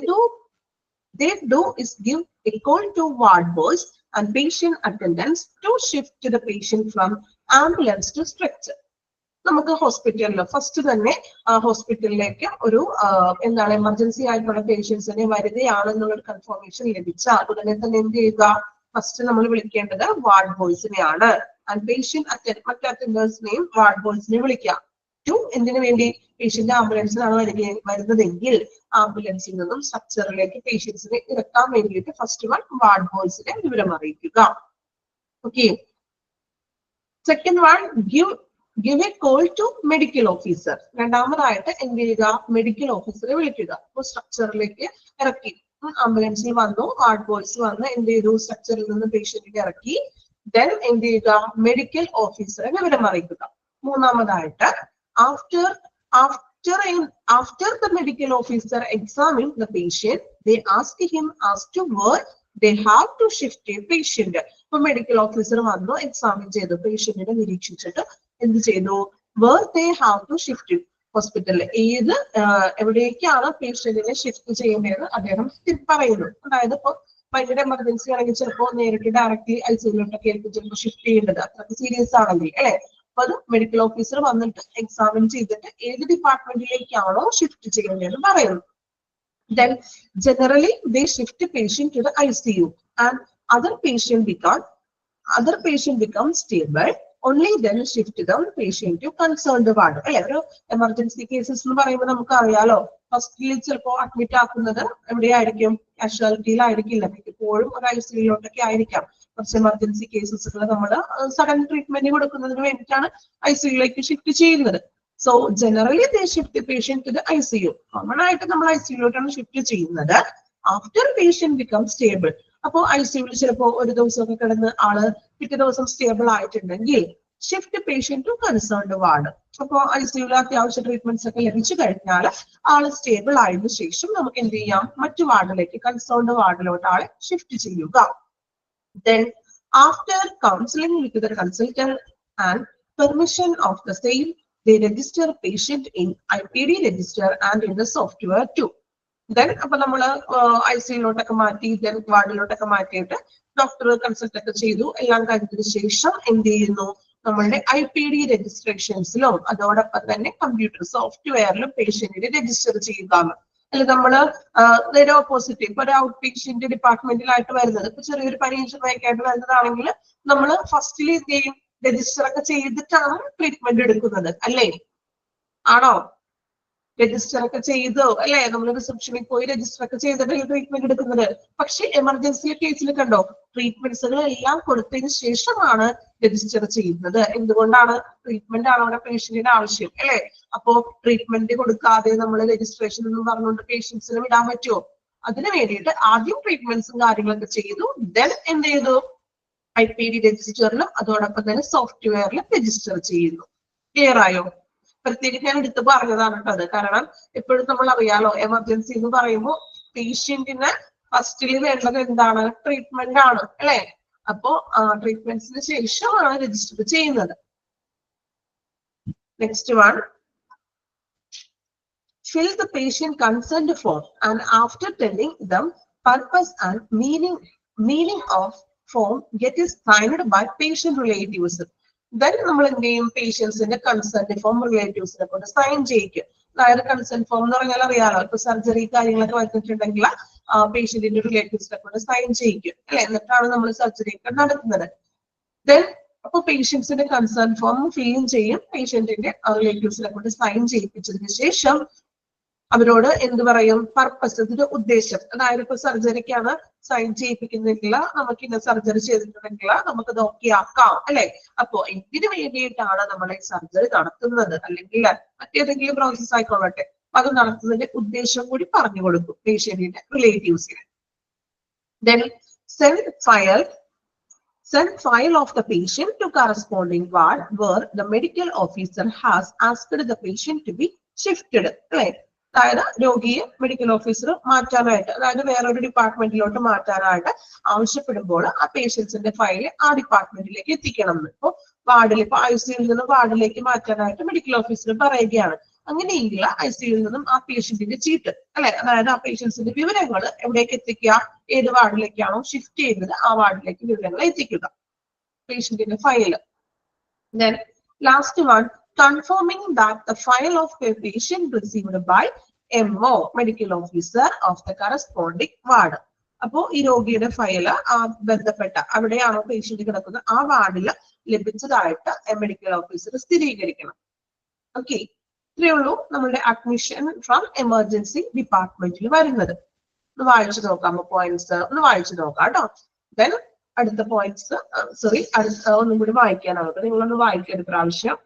do is give a call to ward boys and patient attendants to shift to the patient from ambulance to stretcher. നമുക്ക് ഹോസ്പിറ്റലിൽ first തന്നെ ഹോസ്പിറ്റലിലേക്ക് ഒരു എന്താണ് emergency ആയിട്ടുള്ള പേഷ്യൻസിനെ വരികയാണെന്നുള്ളൊരു confirmation ലഭിച്ചാൽ ഉടനെ തന്നെ എന്ത് ചെയ്യുക, ഫസ്റ്റ് നമ്മൾ വിളിക്കേണ്ടത് വാർഡ് ബോയ്സിനെയാണ്. ആൻഡ് പേഷ്യന്റ് മറ്റു അറ്റൻഡേഴ്സിനെയും വാർഡ് ബോയ്സിനെ വിളിക്കാം. ടു, എന്തിനു വേണ്ടി, പേഷ്യന്റ് ആംബുലൻസിലാണ് വരുന്നതെങ്കിൽ ആംബുലൻസിൽ നിന്നും സ്ട്രക്ചറിലേക്ക് പേഷ്യൻസിനെ ഇറക്കാൻ വേണ്ടിയിട്ട് ഫസ്റ്റ് വൺ വാർഡ് ബോയ്സിനെ വിവരം അറിയിക്കുക. Okay, second one, give a call to medical officer. രണ്ടാമതായിട്ട് എന്ത് ചെയ്യുക, മെഡിക്കൽ ഓഫീസറെ വിളിക്കുക. അപ്പോൾ സ്ട്രക്ചറിലേക്ക് ഇറക്കി, ആംബുലൻസിൽ വന്നു, വാർഡ് ബോയ്സ് വന്ന് എന്ത് ചെയ്തു, സ്ട്രക്ചറിൽ നിന്ന് പേഷ്യന്റിനെ ഇറക്കി. ദെൻ എന്ത് ചെയ്യുക, മെഡിക്കൽ ഓഫീസറെ വിവരം അറിയിക്കുക. മൂന്നാമതായിട്ട് after the medical officer examine the patient, they ask him as to where they have to shift a patient. ഇപ്പൊ മെഡിക്കൽ ഓഫീസർ വന്നു, എക്സാമിൻ ചെയ്തു, പേഷ്യന്റിനെ നിരീക്ഷിച്ചിട്ട് എന്ത് ചെയ്തു, where they have to shift ഹോസ്പിറ്റലിൽ എവിടേക്കാണ് പേഷ്യന്റിനെ ഷിഫ്റ്റ് ചെയ്യേണ്ടത് അദ്ദേഹം പറയുന്നു. അതായത് ഇപ്പൊ ഭയങ്കര എമർജൻസി ആണെങ്കിൽ ചിലപ്പോൾ നേരിട്ട് ഡയറക്റ്റ്ലി ഐസിയുലോട്ടൊക്കെ ആയിരിക്കും ചിലപ്പോൾ ഷിഫ്റ്റ് ചെയ്യേണ്ടത്, അത്രയ്ക്ക് സീരിയസ് ആണെങ്കിൽ അല്ലെ. അപ്പൊ അത് മെഡിക്കൽ ഓഫീസർ വന്നിട്ട് എക്സാമിൻ ചെയ്തിട്ട് ഏത് ഡിപ്പാർട്ട്മെന്റിലേക്കാണോ ഷിഫ്റ്റ് ചെയ്യേണ്ടതെന്ന് പറയുന്നു. Then generally they shift the patient to the ICU and other patient becomes stable. Only then shift the patient to concerned ward. അല്ലെ, ഒരു എമർജൻസി കേസസ് എന്ന് പറയുമ്പോൾ നമുക്ക് അറിയാലോ, ഫസ്റ്റിൽ ചിലപ്പോൾ അഡ്മിറ്റ് ആക്കുന്നത് എവിടെയായിരിക്കും, കാഷ്വാലിറ്റിയിലായിരിക്കില്ല, മിക്കപ്പോഴും ഒരു ICUയിലോട്ടൊക്കെ ആയിരിക്കാം. കുറച്ച് എമർജൻസി കേസസുകൾ നമ്മൾ സഡൻ ട്രീറ്റ്മെന്റ് കൊടുക്കുന്നതിന് വേണ്ടിയിട്ടാണ് ICUയിലേക്ക് ഷിഫ്റ്റ് ചെയ്യുന്നത്. So generally they shift the patient to the ICU. Common ആയിട്ട് നമ്മൾ ICUയിലോട്ടാണ് ഷിഫ്റ്റ് ചെയ്യുന്നത് after patient becomes stable. അപ്പോൾ ICUയിൽ ചിലപ്പോൾ ഒരു ദിവസമൊക്കെ കിടന്ന് ആള് പിറ്റേ ദിവസം സ്റ്റേബിൾ ആയിട്ടുണ്ടെങ്കിൽ shift patient to concerned ward. അപ്പോൾ ICUയിൽ അത്യാവശ്യ ട്രീറ്റ്മെന്റ്സ് ഒക്കെ ലഭിച്ചു കഴിഞ്ഞാൽ ആള് സ്റ്റേബിൾ ആയതിനു ശേഷം നമുക്ക് എന്ത് ചെയ്യാം, മറ്റു വാർഡിലേക്ക്, കൺസേൺഡ് വാർഡിലോട്ട് ആളെ ഷിഫ്റ്റ് ചെയ്യുക. Then after counseling with the consultant and permission of the same, they register patient in IPD register and in the software too. Then അപ്പൊ നമ്മള് ICUയിലോട്ടൊക്കെ മാറ്റി then വാർഡിലോട്ടൊക്കെ മാറ്റിയിട്ട് ഡോക്ടർ കൺസൾട്ട് ഒക്കെ ചെയ്തു, എല്ലാം കഴിഞ്ഞതിന് ശേഷം എന്ത് ചെയ്യുന്നു, നമ്മളുടെ IPD രജിസ്ട്രേഷൻസിലും അതോടൊപ്പം തന്നെ കമ്പ്യൂട്ടർ സോഫ്റ്റ്വെയറിലും പേഷ്യന്റിനെ രജിസ്റ്റർ ചെയ്യുക. അല്ല, നമ്മള് നേരെ ഓപ്പോസിറ്റ്, ഇപ്പൊ ഒരു ഔട്ട് പേഷ്യന്റ് ഡിപ്പാർട്ട്മെന്റിലായിട്ട് വരുന്നത്, ഇപ്പൊ ചെറിയൊരു പരീക്ഷയൊക്കെ ആയിട്ട് വരുന്നതാണെങ്കിൽ നമ്മൾ ഫസ്റ്റിൽ എന്ത് ചെയ്യും, രജിസ്റ്റർ ഒക്കെ ചെയ്തിട്ടാണ് ട്രീറ്റ്മെന്റ് എടുക്കുന്നത്, അല്ലേ? ആണോ? രജിസ്റ്റർ ഒക്കെ ചെയ്തോ, അല്ലെ? നമ്മൾ റിസപ്ഷനിൽ പോയി രജിസ്റ്റർ ഒക്കെ ചെയ്തിട്ട് ട്രീറ്റ്മെന്റ് എടുക്കുന്നത്. പക്ഷെ എമർജൻസി കേസിൽ കണ്ടോ, ട്രീറ്റ്മെന്റ്സുകൾ എല്ലാം കൊടുത്തതിന് ശേഷമാണ് രജിസ്റ്റർ ചെയ്യുന്നത്. എന്തുകൊണ്ടാണ്? ട്രീറ്റ്മെന്റ് ആണ് അവിടെ പേഷ്യന്റിന് ആവശ്യം, അല്ലെ? അപ്പോ ട്രീറ്റ്മെന്റ് കൊടുക്കാതെ നമ്മൾ രജിസ്ട്രേഷൻ എന്ന് പറഞ്ഞുകൊണ്ട് പേഷ്യൻസിനെ വിടാൻ പറ്റുമോ? അതിന് വേണ്ടിയിട്ട് ആദ്യം ട്രീറ്റ്മെന്റ്സും കാര്യങ്ങളൊക്കെ ചെയ്തു, ദെൻ എന്ത് ചെയ്തു, IPD രജിസ്റ്ററിലും അതോടൊപ്പം തന്നെ സോഫ്റ്റ്വെയറിലും രജിസ്റ്റർ ചെയ്യുന്നു. ക്ലിയർ ആയോ? പ്രത്യേകിച്ച് ഞാൻ എടുത്ത് പറഞ്ഞതാണ് കേട്ടോ അത്. കാരണം എപ്പോഴും നമ്മൾ അറിയാലോ, എമർജൻസി എന്ന് പറയുമ്പോൾ പേഷ്യന്റിന് ഫസ്റ്റിൽ വേണ്ടത് എന്താണ്, ട്രീറ്റ്മെന്റ് ആണ്, അല്ലെ? അപ്പോ ട്രീറ്റ്മെന്റ്സിന് ശേഷമാണ് രജിസ്റ്റർ ചെയ്യുന്നത്. Next one, fill the patient consent form and after telling them purpose and meaning of form get is signed by patient relatives. Then നമ്മൾ എന്ത് ചെയ്യും, പേഷ്യൻസിന്റെ കൺസെന്റ് ഫോം റിലേറ്റീവ്സിനെ കൊണ്ട് സൈൻ ചെയ്യിക്കും. അതായത് കൺസെന്റ് ഫോം എന്ന് പറഞ്ഞാൽ അറിയാലോ, ഇപ്പൊ സർജറി കാര്യങ്ങളൊക്കെ വന്നിട്ടുണ്ടെങ്കിൽ പേഷ്യന്റിന്റെ റിലേറ്റീവ്സിനെ കൊണ്ട് സൈൻ ചെയ്യിക്കും, അല്ലെ? എന്നിട്ടാണ് നമ്മൾ സർജറി ഒക്കെ നടത്തുന്നത്. ദെൻ അപ്പൊ പേഷ്യൻസിന്റെ കൺസേൺ ഫോം ഫില്ലും ചെയ്യും, പേഷ്യന്റിന്റെ റിലേറ്റീവ്സിനെ കൊണ്ട് സൈൻ ചെയ്യിപ്പിച്ചതിന് ശേഷം അവരോട് എന്ത് പറയും, പർപ്പസ്, ഇതിന്റെ ഉദ്ദേശം. അതായത് ഇപ്പൊ സർജറിക്കാണ് സൈൻ ചെയ്യിപ്പിക്കുന്നില്ല, നമുക്ക് ഇന്ന സർജറി ചെയ്തിട്ടുണ്ടെങ്കിൽ നമുക്കത് ഓക്കെ ആക്കാം, അല്ലെ? അപ്പോ എന്തിനു വേണ്ടിയിട്ടാണ് നമ്മൾ ഈ സർജറി നടത്തുന്നത്, അല്ലെങ്കിൽ മറ്റേതെങ്കിലും പ്രോസസ് ആയിക്കൊള്ളട്ടെ, അത് നടത്തുന്നതിന്റെ ഉദ്ദേശം കൂടി പറഞ്ഞു കൊടുക്കും പേഷ്യന്റിന്റെ റിലേറ്റീവ്സിന്. Then send file of the patient to corresponding ward where the medical officer has asked the patient to be shifted. Right? അതായത് രോഗിയെ മെഡിക്കൽ ഓഫീസർ മാറ്റാനായിട്ട്, അതായത് വേറൊരു ഡിപ്പാർട്ട്മെന്റിലോട്ട് മാറ്റാനായിട്ട് ആവശ്യപ്പെടുമ്പോൾ ആ പേഷ്യൻസിന്റെ ഫയൽ ആ ഡിപ്പാർട്ട്മെന്റിലേക്ക് എത്തിക്കണം എന്ന്. ഇപ്പൊ വാർഡിൽ, ഇപ്പൊ ICUയിൽ നിന്ന് വാർഡിലേക്ക് മാറ്റാനായിട്ട് മെഡിക്കൽ ഓഫീസർ പറയുകയാണ്. അങ്ങനെയെങ്കിൽ ICUയിൽ നിന്നും ആ പേഷ്യന്റിന്റെ ചീട്ട്, അല്ലെ, അതായത് ആ പേഷ്യൻസിന്റെ വിവരങ്ങൾ എവിടേക്ക് എത്തിക്കുക, ഏത് വാർഡിലേക്കാണോ ഷിഫ്റ്റ് ചെയ്യുന്നത് ആ വാർഡിലേക്ക് വിവരങ്ങൾ എത്തിക്കുക, പേഷ്യന്റിന്റെ file. Then last one, confirming that the file of a patient received by MO, medical officer of the corresponding ward. അപ്പോ ഈ രോഗിയുടെ ഫയല് ബന്ധപ്പെട്ട അവിടെയാണോ പേഷ്യന്റ് കിടക്കുന്നത് ആ വാർഡിൽ ലഭിച്ചതായിട്ട് മെഡിക്കൽ ഓഫീസർ സ്ഥിരീകരിക്കണം. ഓക്കെ, ഇത്രയേ ഉള്ളൂ നമ്മുടെ അഡ്മിഷൻ ഫ്രം എമർജൻസി ഡിപ്പാർട്ട്മെന്റിൽ വരുന്നത്. ഒന്ന് വായിച്ചു നോക്കാം പോയിന്റ്സ്, ഒന്ന് വായിച്ചു നോക്കാം കേട്ടോ. ദെൻ അടുത്ത പോയിന്റ്സ്, സോറി, ഒന്നും കൂടി വായിക്കാനാവട്ടെ, നിങ്ങളൊന്ന് വായിക്കുക ഒരു പ്രാവശ്യം.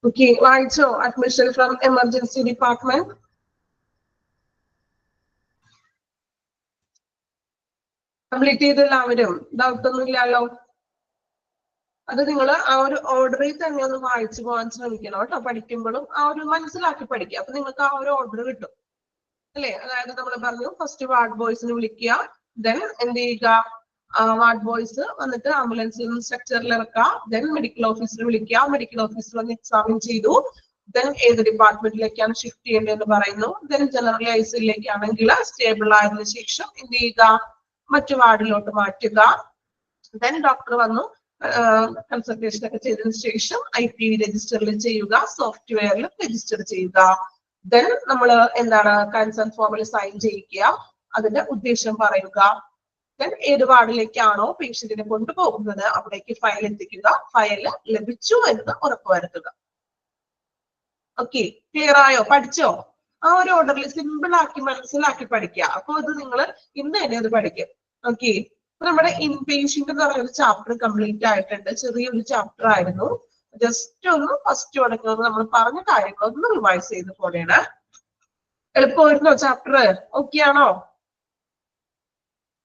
ഓക്കെ, വായിച്ചോ? Admission from emergency department. Complete ചെയ്ത എല്ലാവരും? ഡൗട്ട് ഒന്നും ഇല്ലല്ലോ? അത് നിങ്ങൾ ആ ഒരു ഓർഡറിൽ തന്നെ ഒന്ന് വായിച്ചു പോകാൻ ശ്രമിക്കണം കേട്ടോ. പഠിക്കുമ്പോഴും ആ ഒരു മനസ്സിലാക്കി പഠിക്കുക. അപ്പൊ നിങ്ങൾക്ക് ആ ഒരു ഓർഡർ കിട്ടും അല്ലെ? അതായത് നമ്മൾ പറഞ്ഞു, ഫസ്റ്റ് വാർഡ് ബോയ്സിന് വിളിക്കുക, ദെൻ എന്ത് ചെയ്യുക, വാർഡ് ബോയ്സ് വന്നിട്ട് ആംബുലൻസിൽ സ്ട്രക്ചറിൽ ഇറക്കുക, ദെൻ മെഡിക്കൽ ഓഫീസർ വിളിക്കുക, മെഡിക്കൽ ഓഫീസർ വന്ന് എക്സാമിൻ ചെയ്തു, ദെൻ ഏത് ഡിപ്പാർട്ട്മെന്റിലേക്കാണ് ഷിഫ്റ്റ് ചെയ്യേണ്ടതെന്ന് പറയുന്നു, ദെൻ ജനറൽ ഐസിയിലേക്കാണെങ്കിൽ സ്റ്റേബിൾ ആയതിനു ശേഷം എന്ത് ചെയ്യുക, മറ്റു വാർഡിലോട്ട് മാറ്റുക, ദെൻ ഡോക്ടർ വന്നു കൺസൾട്ടേഷൻ ഒക്കെ ചെയ്തതിനു ശേഷം IPV രജിസ്റ്ററിൽ ചെയ്യുക, സോഫ്റ്റ്വെയറിൽ രജിസ്റ്റർ ചെയ്യുക, ദെൻ നമ്മൾ എന്താണ് കൺസേൺ ഫോമിൽ സൈൻ ചെയ്യിക്കുക, അതിന്റെ ഉദ്ദേശം പറയുക, ദെൻ ഏത് വാർഡിലേക്കാണോ പേഷ്യന്റിനെ കൊണ്ടുപോകുന്നത് അവിടേക്ക് ഫയൽ എത്തിക്കുക, ഫയൽ ലഭിച്ചു എന്ന് ഉറപ്പുവരുത്തുക. ഓക്കെ, ക്ലിയർ ആയോ? പഠിച്ചോ? ആ ഒരു ഓർഡറിൽ സിമ്പിൾ ആക്കി മനസ്സിലാക്കി പഠിക്കുക. അപ്പൊ അത് നിങ്ങൾ ഇന്ന് തന്നെ അത് പഠിക്കും. ഓക്കെ, നമ്മുടെ ഇൻപേഷ്യന്റ് എന്ന് പറയുന്ന ചാപ്റ്റർ കംപ്ലീറ്റ് ആയിട്ടുണ്ട്. ചെറിയൊരു ചാപ്റ്റർ ആയിരുന്നു. ജസ്റ്റ് ഒന്ന് ഫസ്റ്റ് തുടങ്ങുന്നത് നമ്മൾ പറഞ്ഞ കാര്യങ്ങൾ ഒന്ന് റിവൈസ് ചെയ്ത് പോലെയാണ്. എളുപ്പമായിരുന്നോ ചാപ്റ്റർ? ഓക്കെ ആണോ?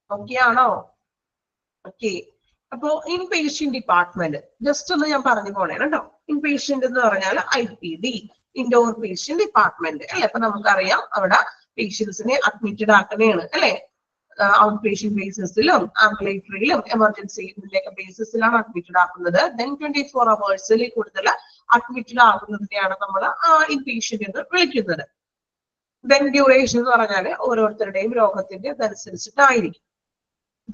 ഓക്കെ ആണോ? ഓക്കെ, അപ്പോ ഇൻപേഷ്യന്റ് ഡിപ്പാർട്ട്മെന്റ് ജസ്റ്റ് ഒന്ന് ഞാൻ പറഞ്ഞു പോണേ കേട്ടോ. ഇൻപേഷ്യന്റ് എന്ന് പറഞ്ഞാൽ IPD, ഇൻഡോർ പേഷ്യന്റ് ഡിപ്പാർട്ട്മെന്റ് അല്ലെ? അപ്പൊ നമുക്കറിയാം അവിടെ പേഷ്യൻസിനെ അഡ്മിറ്റഡ് ആക്കണേണ് അല്ലെ? ഔട്ട് പേഷ്യന്റ് ബേസിസിലും ആംബുലേറ്ററിയിലും എമർജൻസി ഇതിന്റെയൊക്കെ ബേസിസിലാണ് അഡ്മിറ്റഡ് ആക്കുന്നത്. ദെൻ 24 hours കൂടുതൽ അഡ്മിറ്റഡ് ആകുന്നതിനെയാണ് നമ്മൾ ഇൻപേഷ്യന്റ് എന്ന് വിളിക്കുന്നത്. ദെൻ ഡ്യൂറേഷൻ എന്ന് പറഞ്ഞാൽ ഓരോരുത്തരുടെയും രോഗത്തിന്റെ ഇതനുസരിച്ചിട്ടായിരിക്കും.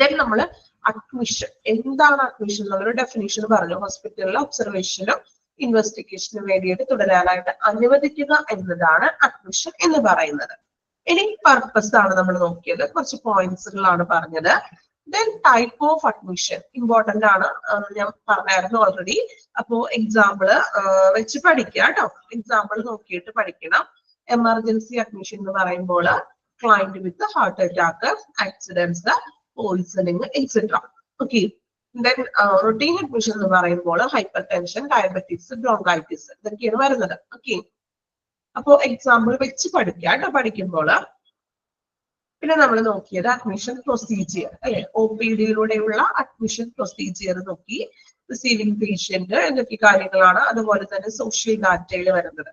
ദെൻ നമ്മൾ അഡ്മിഷൻ, എന്താണ് അഡ്മിഷൻ എന്നുള്ളൊരു ഡെഫിനിഷൻ പറഞ്ഞു. ഹോസ്പിറ്റലിലെ ഒബ്സർവേഷനും ഇൻവെസ്റ്റിഗേഷനും വേണ്ടിയിട്ട് തുടരാനായിട്ട് അനുവദിക്കുക എന്നതാണ് അഡ്മിഷൻ എന്ന് പറയുന്നത്. ഇനി പർപ്പസ് ആണ് നമ്മൾ നോക്കിയത്, കുറച്ച് പോയിന്റ്സുകളാണ് പറഞ്ഞത്. Then type of admission important ആണ്, ഞാൻ പറഞ്ഞായിരുന്നു ഓൾറെഡി. അപ്പോ എക്സാമ്പിള് വെച്ച് പഠിക്കുക കേട്ടോ. എക്സാമ്പിൾ നോക്കിയിട്ട് പഠിക്കണം. എമർജൻസി അഡ്മിഷൻ എന്ന് പറയുമ്പോൾ client with heart attack, accidents, poisoning etcetera. Okay, then routine admission എന്ന് പറയുമ്പോൾ ഹൈപ്പർ ടെൻഷൻ, ഡയബറ്റിക്സ്, ബ്രോങ്കൈറ്റിസ് ഇതൊക്കെയാണ് വരുന്നത്. ഓക്കെ, അപ്പോ എക്സാമ്പിൾ വെച്ച് പഠിക്കുക കേട്ടോ പഠിക്കുമ്പോൾ. പിന്നെ നമ്മൾ നോക്കിയത് അഡ്മിഷൻ പ്രൊസീജിയർ അല്ലെ? OPD-യിലൂടെയുള്ള അഡ്മിഷൻ പ്രൊസീജിയർ നോക്കി. റിസീവിംഗ് പേഷ്യന്റ് എന്തൊക്കെ കാര്യങ്ങളാണ്, അതുപോലെ തന്നെ സോഷ്യൽ ഡാറ്റയിൽ വരുന്നത്.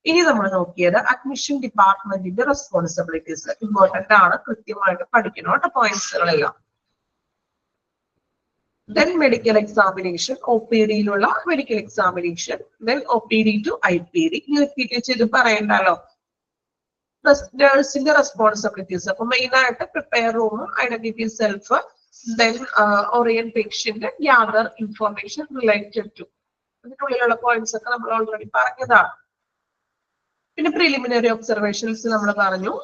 ഇനി നമ്മൾ നോക്കിയത് അഡ്മിഷൻ ഡിപ്പാർട്ട്മെന്റിന്റെ റെസ്പോൺസിബിലിറ്റീസ് ഇമ്പോർട്ടന്റ് ആണ്, കൃത്യമായിട്ട് പഠിക്കണം കേട്ടോ പോയിന്റ്സുകളെല്ലാം. Then medical examination, OPD-യിലുള്ള medical examination, then OPD to IPD. ഇനി റിപ്പീറ്റ് ചെയ്ത് പറയണ്ടല്ലോ. നഴ്സിന്റെ റെസ്പോൺസിബിലിറ്റീസ്, അപ്പൊ മെയിൻ ആയിട്ട് prepare room, identity self, then orient patient, gather information related to. അതിനുള്ളിലുള്ള പോയിന്റ്സ് ഒക്കെ നമ്മൾ ഓൾറെഡി പറഞ്ഞതാണ്. പിന്നെ പ്രിലിമിനറി ഒബ്സർവേഷൻസ് നമ്മൾ പറഞ്ഞു,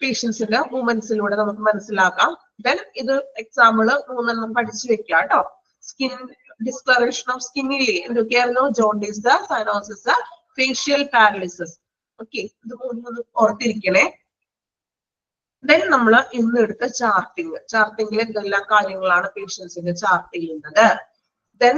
പേഷ്യൻസിന്റെ മൂവ്മെന്റ്സിലൂടെ നമുക്ക് മനസ്സിലാക്കാം. ദെൻ ഇത് എക്സാമ്പിള് 3 പഠിച്ചു വെക്കുക കേട്ടോ. സ്കിൻ ഡിസ്കളറേഷൻ ഓഫ് സ്കിന്നിലെ എന്തൊക്കെയായിരുന്നു? Jaundice, cyanosis, facial paralysis. Okay, ഇത് 3 ഓർത്തിരിക്കണേ. ദെൻ നമ്മൾ ഇന്ന് എടുത്ത ചാർട്ടിങ്ങിൽ എന്തെല്ലാം കാര്യങ്ങളാണ് പേഷ്യൻസിന്റെ ചാർട്ട് ചെയ്യുന്നത്. ദെൻ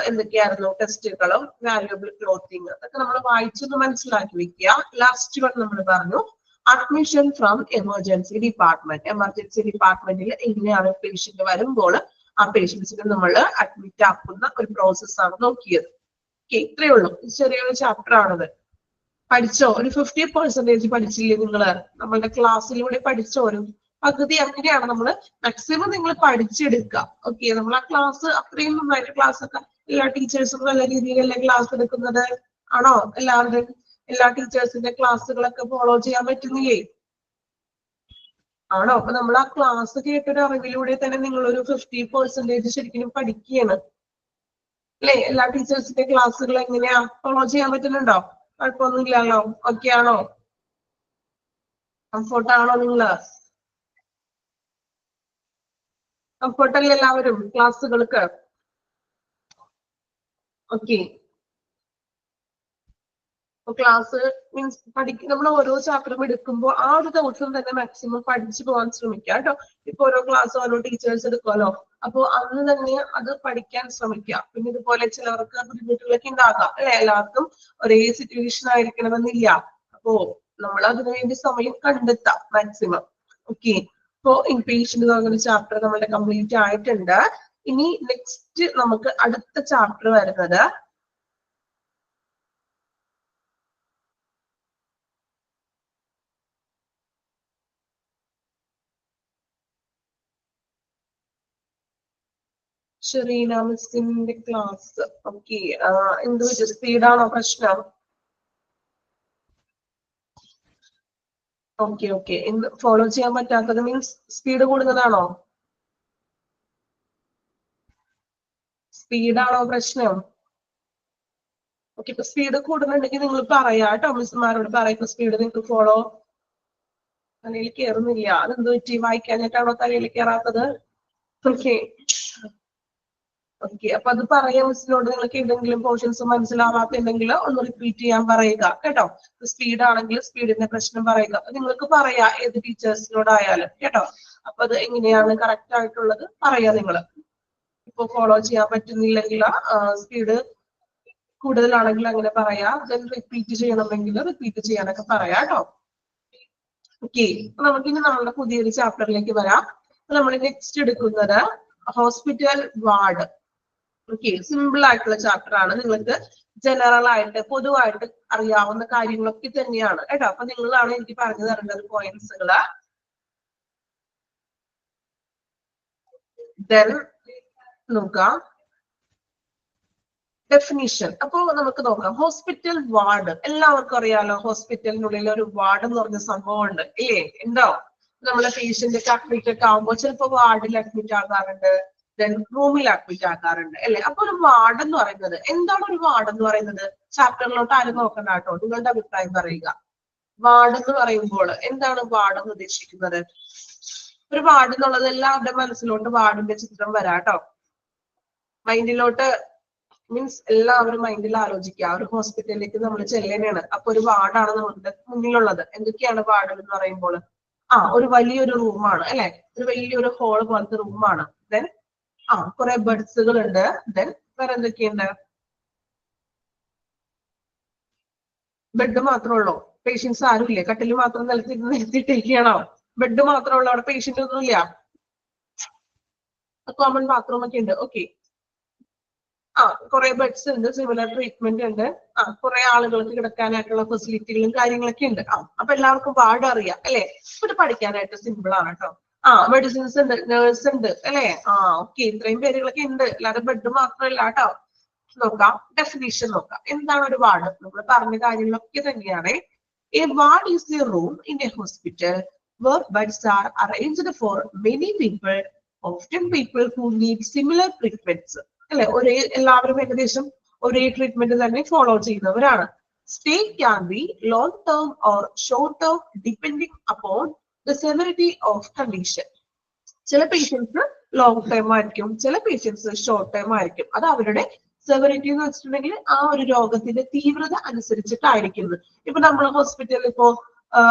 എന്തൊക്കെയായിരുന്നു? ടെസ്റ്റുകളും വാല്യുബിൾ ക്ലോത്തിങ്, അതൊക്കെ നമ്മൾ വായിച്ചൊന്ന് മനസ്സിലാക്കി വെക്കുക. ലാസ്റ്റ് വൺ നമ്മൾ പറഞ്ഞു admission from emergency department. Emergency ഡിപ്പാർട്ട്മെന്റിൽ എങ്ങനെയാണ് പേഷ്യന്റ് വരുമ്പോൾ ആ പേഷ്യൻസിനെ നമ്മൾ അഡ്മിറ്റ് ആക്കുന്ന ഒരു പ്രോസസ് ആണ് നോക്കിയത്. ഓക്കെ, ഇത്രയേ ഉള്ളൂ. ചെറിയൊരു ചാപ്റ്റർ ആണത്. പഠിച്ചോ? ഒരു 50% പഠിച്ചില്ലേ നിങ്ങള്? നമ്മളുടെ ക്ലാസ്സിലൂടെ പഠിച്ചോ? ഒരു പകുതി അങ്ങനെയാണ് നമ്മൾ മാക്സിമം നിങ്ങൾ പഠിച്ചെടുക്കുക. ഓക്കെ, നമ്മൾ ആ ക്ലാസ് അത്രയും നന്നായിട്ട് ക്ലാസ് ഒക്കെ എല്ലാ ടീച്ചേഴ്സും നല്ല രീതിയിലല്ലേ ക്ലാസ് എടുക്കുന്നത്? ആണോ? എല്ലാവരുടെയും എല്ലാ ടീച്ചേഴ്സിന്റെ ക്ലാസ്സുകളൊക്കെ ഫോളോ ചെയ്യാൻ പറ്റുന്നില്ലേ? ആണോ? അപ്പൊ നമ്മൾ ആ ക്ലാസ് കേട്ടൊരു അറിവിലൂടെ തന്നെ നിങ്ങളൊരു 50% ശരിക്കും പഠിക്കുകയാണ് അല്ലെ? എല്ലാ ടീച്ചേഴ്സിന്റെ ക്ലാസ്സുകൾ എങ്ങനെയാ ഫോളോ ചെയ്യാൻ പറ്റുന്നുണ്ടോ? കുഴപ്പമൊന്നും ഇല്ലല്ലോ? ഓക്കെ ആണോ? കംഫോർട്ടാണോ നിങ്ങള്? കംഫോർട്ടല്ലേ എല്ലാവരും ക്ലാസ്സുകൾക്ക്? ഓക്കെ, ക്ലാസ് മീൻസ് നമ്മൾ ഓരോ ചാപ്റ്ററും എടുക്കുമ്പോൾ ആ ഒരു ദിവസം തന്നെ മാക്സിമം പഠിച്ചു പോകാൻ ശ്രമിക്കുക കേട്ടോ. ഇപ്പൊ ഓരോ ക്ലാസ് ഓരോ ടീച്ചേഴ്സ് എടുക്കുമല്ലോ. അപ്പോൾ അന്ന് തന്നെ അത് പഠിക്കാൻ ശ്രമിക്കുക. പിന്നെ ഇതുപോലെ ചിലവർക്ക് ബുദ്ധിമുട്ടുകളൊക്കെ ഉണ്ടാകാം അല്ലെ, എല്ലാവർക്കും ഒരേ സിറ്റുവേഷൻ ആയിരിക്കണമെന്നില്ല. അപ്പോ നമ്മൾ അതിനുവേണ്ടി സമയം കണ്ടെത്താം മാക്സിമം. ഓക്കെ, ഇപ്പോ ഇംപേഷ്യന്റ് എന്ന് പറയുന്ന ചാപ്റ്റർ നമ്മളുടെ കംപ്ലീറ്റ് ആയിട്ടുണ്ട്. ഇനി നെക്സ്റ്റ് നമുക്ക് അടുത്ത ചാപ്റ്റർ വരുന്നത് ഷെറീന മിസ്സിന്റെ ക്ലാസ്. ഓക്കെ, എന്ത് സ്പീഡാണോ പ്രശ്നം? ഓക്കെ ഓക്കെ, ഫോളോ ചെയ്യാൻ പറ്റാത്തത് മീൻസ് സ്പീഡ് കൂടുതലാണോ? സ്പീഡാണോ പ്രശ്നം? ഓക്കെ, ഇപ്പൊ സ്പീഡ് കൂടുന്നുണ്ടെങ്കിൽ നിങ്ങൾ പറയാ കേട്ടോ, മിസ്സുമാരോട് പറയുന്ന സ്പീഡ് നിങ്ങൾക്ക് ഫോളോ തലയിൽ കയറുന്നില്ല. അതെന്ത് പറ്റി, വായിക്കാനായിട്ടാണോ തലയിൽ കയറാത്തത്? ഓക്കെ ഓക്കെ, അപ്പൊ അത് പറയാം മിസ്സിനോട്. നിങ്ങൾക്ക് എന്തെങ്കിലും പോർഷൻസ് മനസ്സിലാവാത്തുണ്ടെങ്കിൽ ഒന്ന് റിപ്പീറ്റ് ചെയ്യാൻ പറയുക കേട്ടോ. സ്പീഡ് ആണെങ്കിൽ സ്പീഡിന്റെ പ്രശ്നം പറയുക. അപ്പൊ നിങ്ങൾക്ക് പറയാ ഏത് ടീച്ചേഴ്സിനോടായാലും കേട്ടോ. അപ്പൊ അത് എങ്ങനെയാണ് കറക്റ്റ് ആയിട്ടുള്ളത് പറയാ നിങ്ങൾ. ഇപ്പൊ ഫോളോ ചെയ്യാൻ പറ്റുന്നില്ലെങ്കിൽ സ്പീഡ് കൂടുതലാണെങ്കിൽ അങ്ങനെ പറയാ. ദെൻ റിപ്പീറ്റ് ചെയ്യണമെങ്കിൽ റിപ്പീറ്റ് ചെയ്യാനൊക്കെ പറയാ കേട്ടോ. ഓക്കെ, നമുക്കിനി നമ്മളുടെ പുതിയൊരു ചാപ്റ്ററിലേക്ക് വരാം. നമ്മൾ നെക്സ്റ്റ് എടുക്കുന്നത് ഹോസ്പിറ്റൽ വാർഡ്. ഓക്കെ, സിമ്പിൾ ആയിട്ടുള്ള ചാപ്റ്റർ ആണ്. നിങ്ങൾക്ക് ജനറൽ ആയിട്ട് പൊതുവായിട്ട് അറിയാവുന്ന കാര്യങ്ങളൊക്കെ തന്നെയാണ് കേട്ടോ. അപ്പൊ നിങ്ങളാണ് എനിക്ക് പറഞ്ഞു തരേണ്ടത് പോയിന്റ്സുകള്. ദെൻ നോക്കാം ഡെഫിനിഷൻ. അപ്പൊ നമുക്ക് നോക്കാം ഹോസ്പിറ്റൽ വാർഡ്. എല്ലാവർക്കും അറിയാലോ ഹോസ്പിറ്റലിനുള്ളിൽ ഒരു വാർഡ് എന്ന് പറഞ്ഞ സംഭവം ഉണ്ട് ഇല്ലേ? ഉണ്ടോ? നമ്മളെ പേഷ്യന്റ് ഒക്കെ അഡ്മിറ്റ് ഒക്കെ ആകുമ്പോൾ ചിലപ്പോൾ വാർഡിൽ അഡ്മിറ്റ് ആകാറുണ്ട്, ദെൻ റൂമിൽ അഡ്മിറ്റ് ആകാറുണ്ട് അല്ലെ? അപ്പൊ ഒരു വാർഡ് എന്ന് പറയുന്നത് എന്താണ്? ഒരു വാർഡ് എന്ന് പറയുന്നത് ചാപ്റ്ററിലോട്ട് ആരും നോക്കണ്ട കേട്ടോ, നിങ്ങളുടെ അഭിപ്രായം പറയുക. വാർഡ് എന്ന് പറയുമ്പോൾ എന്താണ് വാർഡ് എന്ന് ഉദ്ദേശിക്കുന്നത്? ഒരു വാർഡ് എന്നുള്ളത് എല്ലാവരുടെ മനസ്സിലോട്ട് വാർഡിന്റെ ചിത്രം വരാട്ടോ. മൈൻഡിലോട്ട് മീൻസ് എല്ലാവരും മൈൻഡിൽ ആലോചിക്കുക, ഒരു ഹോസ്പിറ്റലിലേക്ക് നമ്മൾ ചെല്ലുകയാണ്. അപ്പൊ ഒരു വാർഡാണ് നമ്മുടെ മുന്നിലുള്ളത്. എന്തൊക്കെയാണ് വാർഡ് എന്ന് പറയുമ്പോൾ? ഒരു വലിയൊരു റൂമാണ് അല്ലെ, ഒരു വലിയൊരു ഹോൾ പോലത്തെ റൂമാണ്. ദെൻ കുറെ ബെഡ്സുകൾ ഉണ്ട്. ദെൻ വേറെ എന്തൊക്കെയുണ്ട്? ബെഡ് മാത്രമേ ഉള്ളൂ? പേഷ്യൻസ് ആരും ഇല്ലേ? കട്ടിൽ മാത്രം നിലത്തിട്ടിരിക്കുകയാണോ? ബെഡ് മാത്രമേ ഉള്ളൂ, അവിടെ പേഷ്യന്റ് ഒന്നും ഇല്ല? കോമൺ ബാത്റൂം ഒക്കെ ഉണ്ട്. ഓക്കെ, കുറെ ബെഡ്സ് ഉണ്ട്, സിമിലർ ട്രീറ്റ്മെന്റ് ഉണ്ട്, കുറെ ആളുകൾക്ക് കിടക്കാനായിട്ടുള്ള ഫെസിലിറ്റികളും കാര്യങ്ങളൊക്കെ ഉണ്ട്. അപ്പൊ എല്ലാവർക്കും വാർഡ് അറിയാം അല്ലെ? ഇത് പഠിക്കാനായിട്ട് സിമ്പിൾ ആണ് കേട്ടോ. മെഡിസിൻസ് ഉണ്ട്, നേഴ്സ് ഉണ്ട് അല്ലെ? ഓക്കെ, ഇത്രയും പേരുകളൊക്കെ ഉണ്ട്, അല്ലാതെ ബെഡ് മാത്രമല്ല കേട്ടോ. നോക്കാം ഡെഫിനിഷൻ നോക്കാം. എന്താണ് ഒരു വാർഡ്? നമ്മൾ പറഞ്ഞ കാര്യങ്ങളൊക്കെ തന്നെയാണ്. A ward is A room in A hospital where beds are arranged for many people, often people who need similar treatments. അല്ലെ, എല്ലാവരും ഏകദേശം ഒരേ ട്രീറ്റ്മെന്റ് തന്നെ ഫോളോ ചെയ്യുന്നവരാണ്. Stay can be long term or short term depending upon the severity of condition. ചില patients long time ആയിരിക്കും, ചില patients short time ആയിരിക്കും. അത് അവരുടെ സെവറിറ്റി എന്ന് വെച്ചിട്ടുണ്ടെങ്കിൽ ആ ഒരു രോഗത്തിന്റെ തീവ്രത അനുസരിച്ചിട്ടായിരിക്കുന്നത്. ഇപ്പൊ നമ്മൾ ഹോസ്പിറ്റലിൽ ഇപ്പോ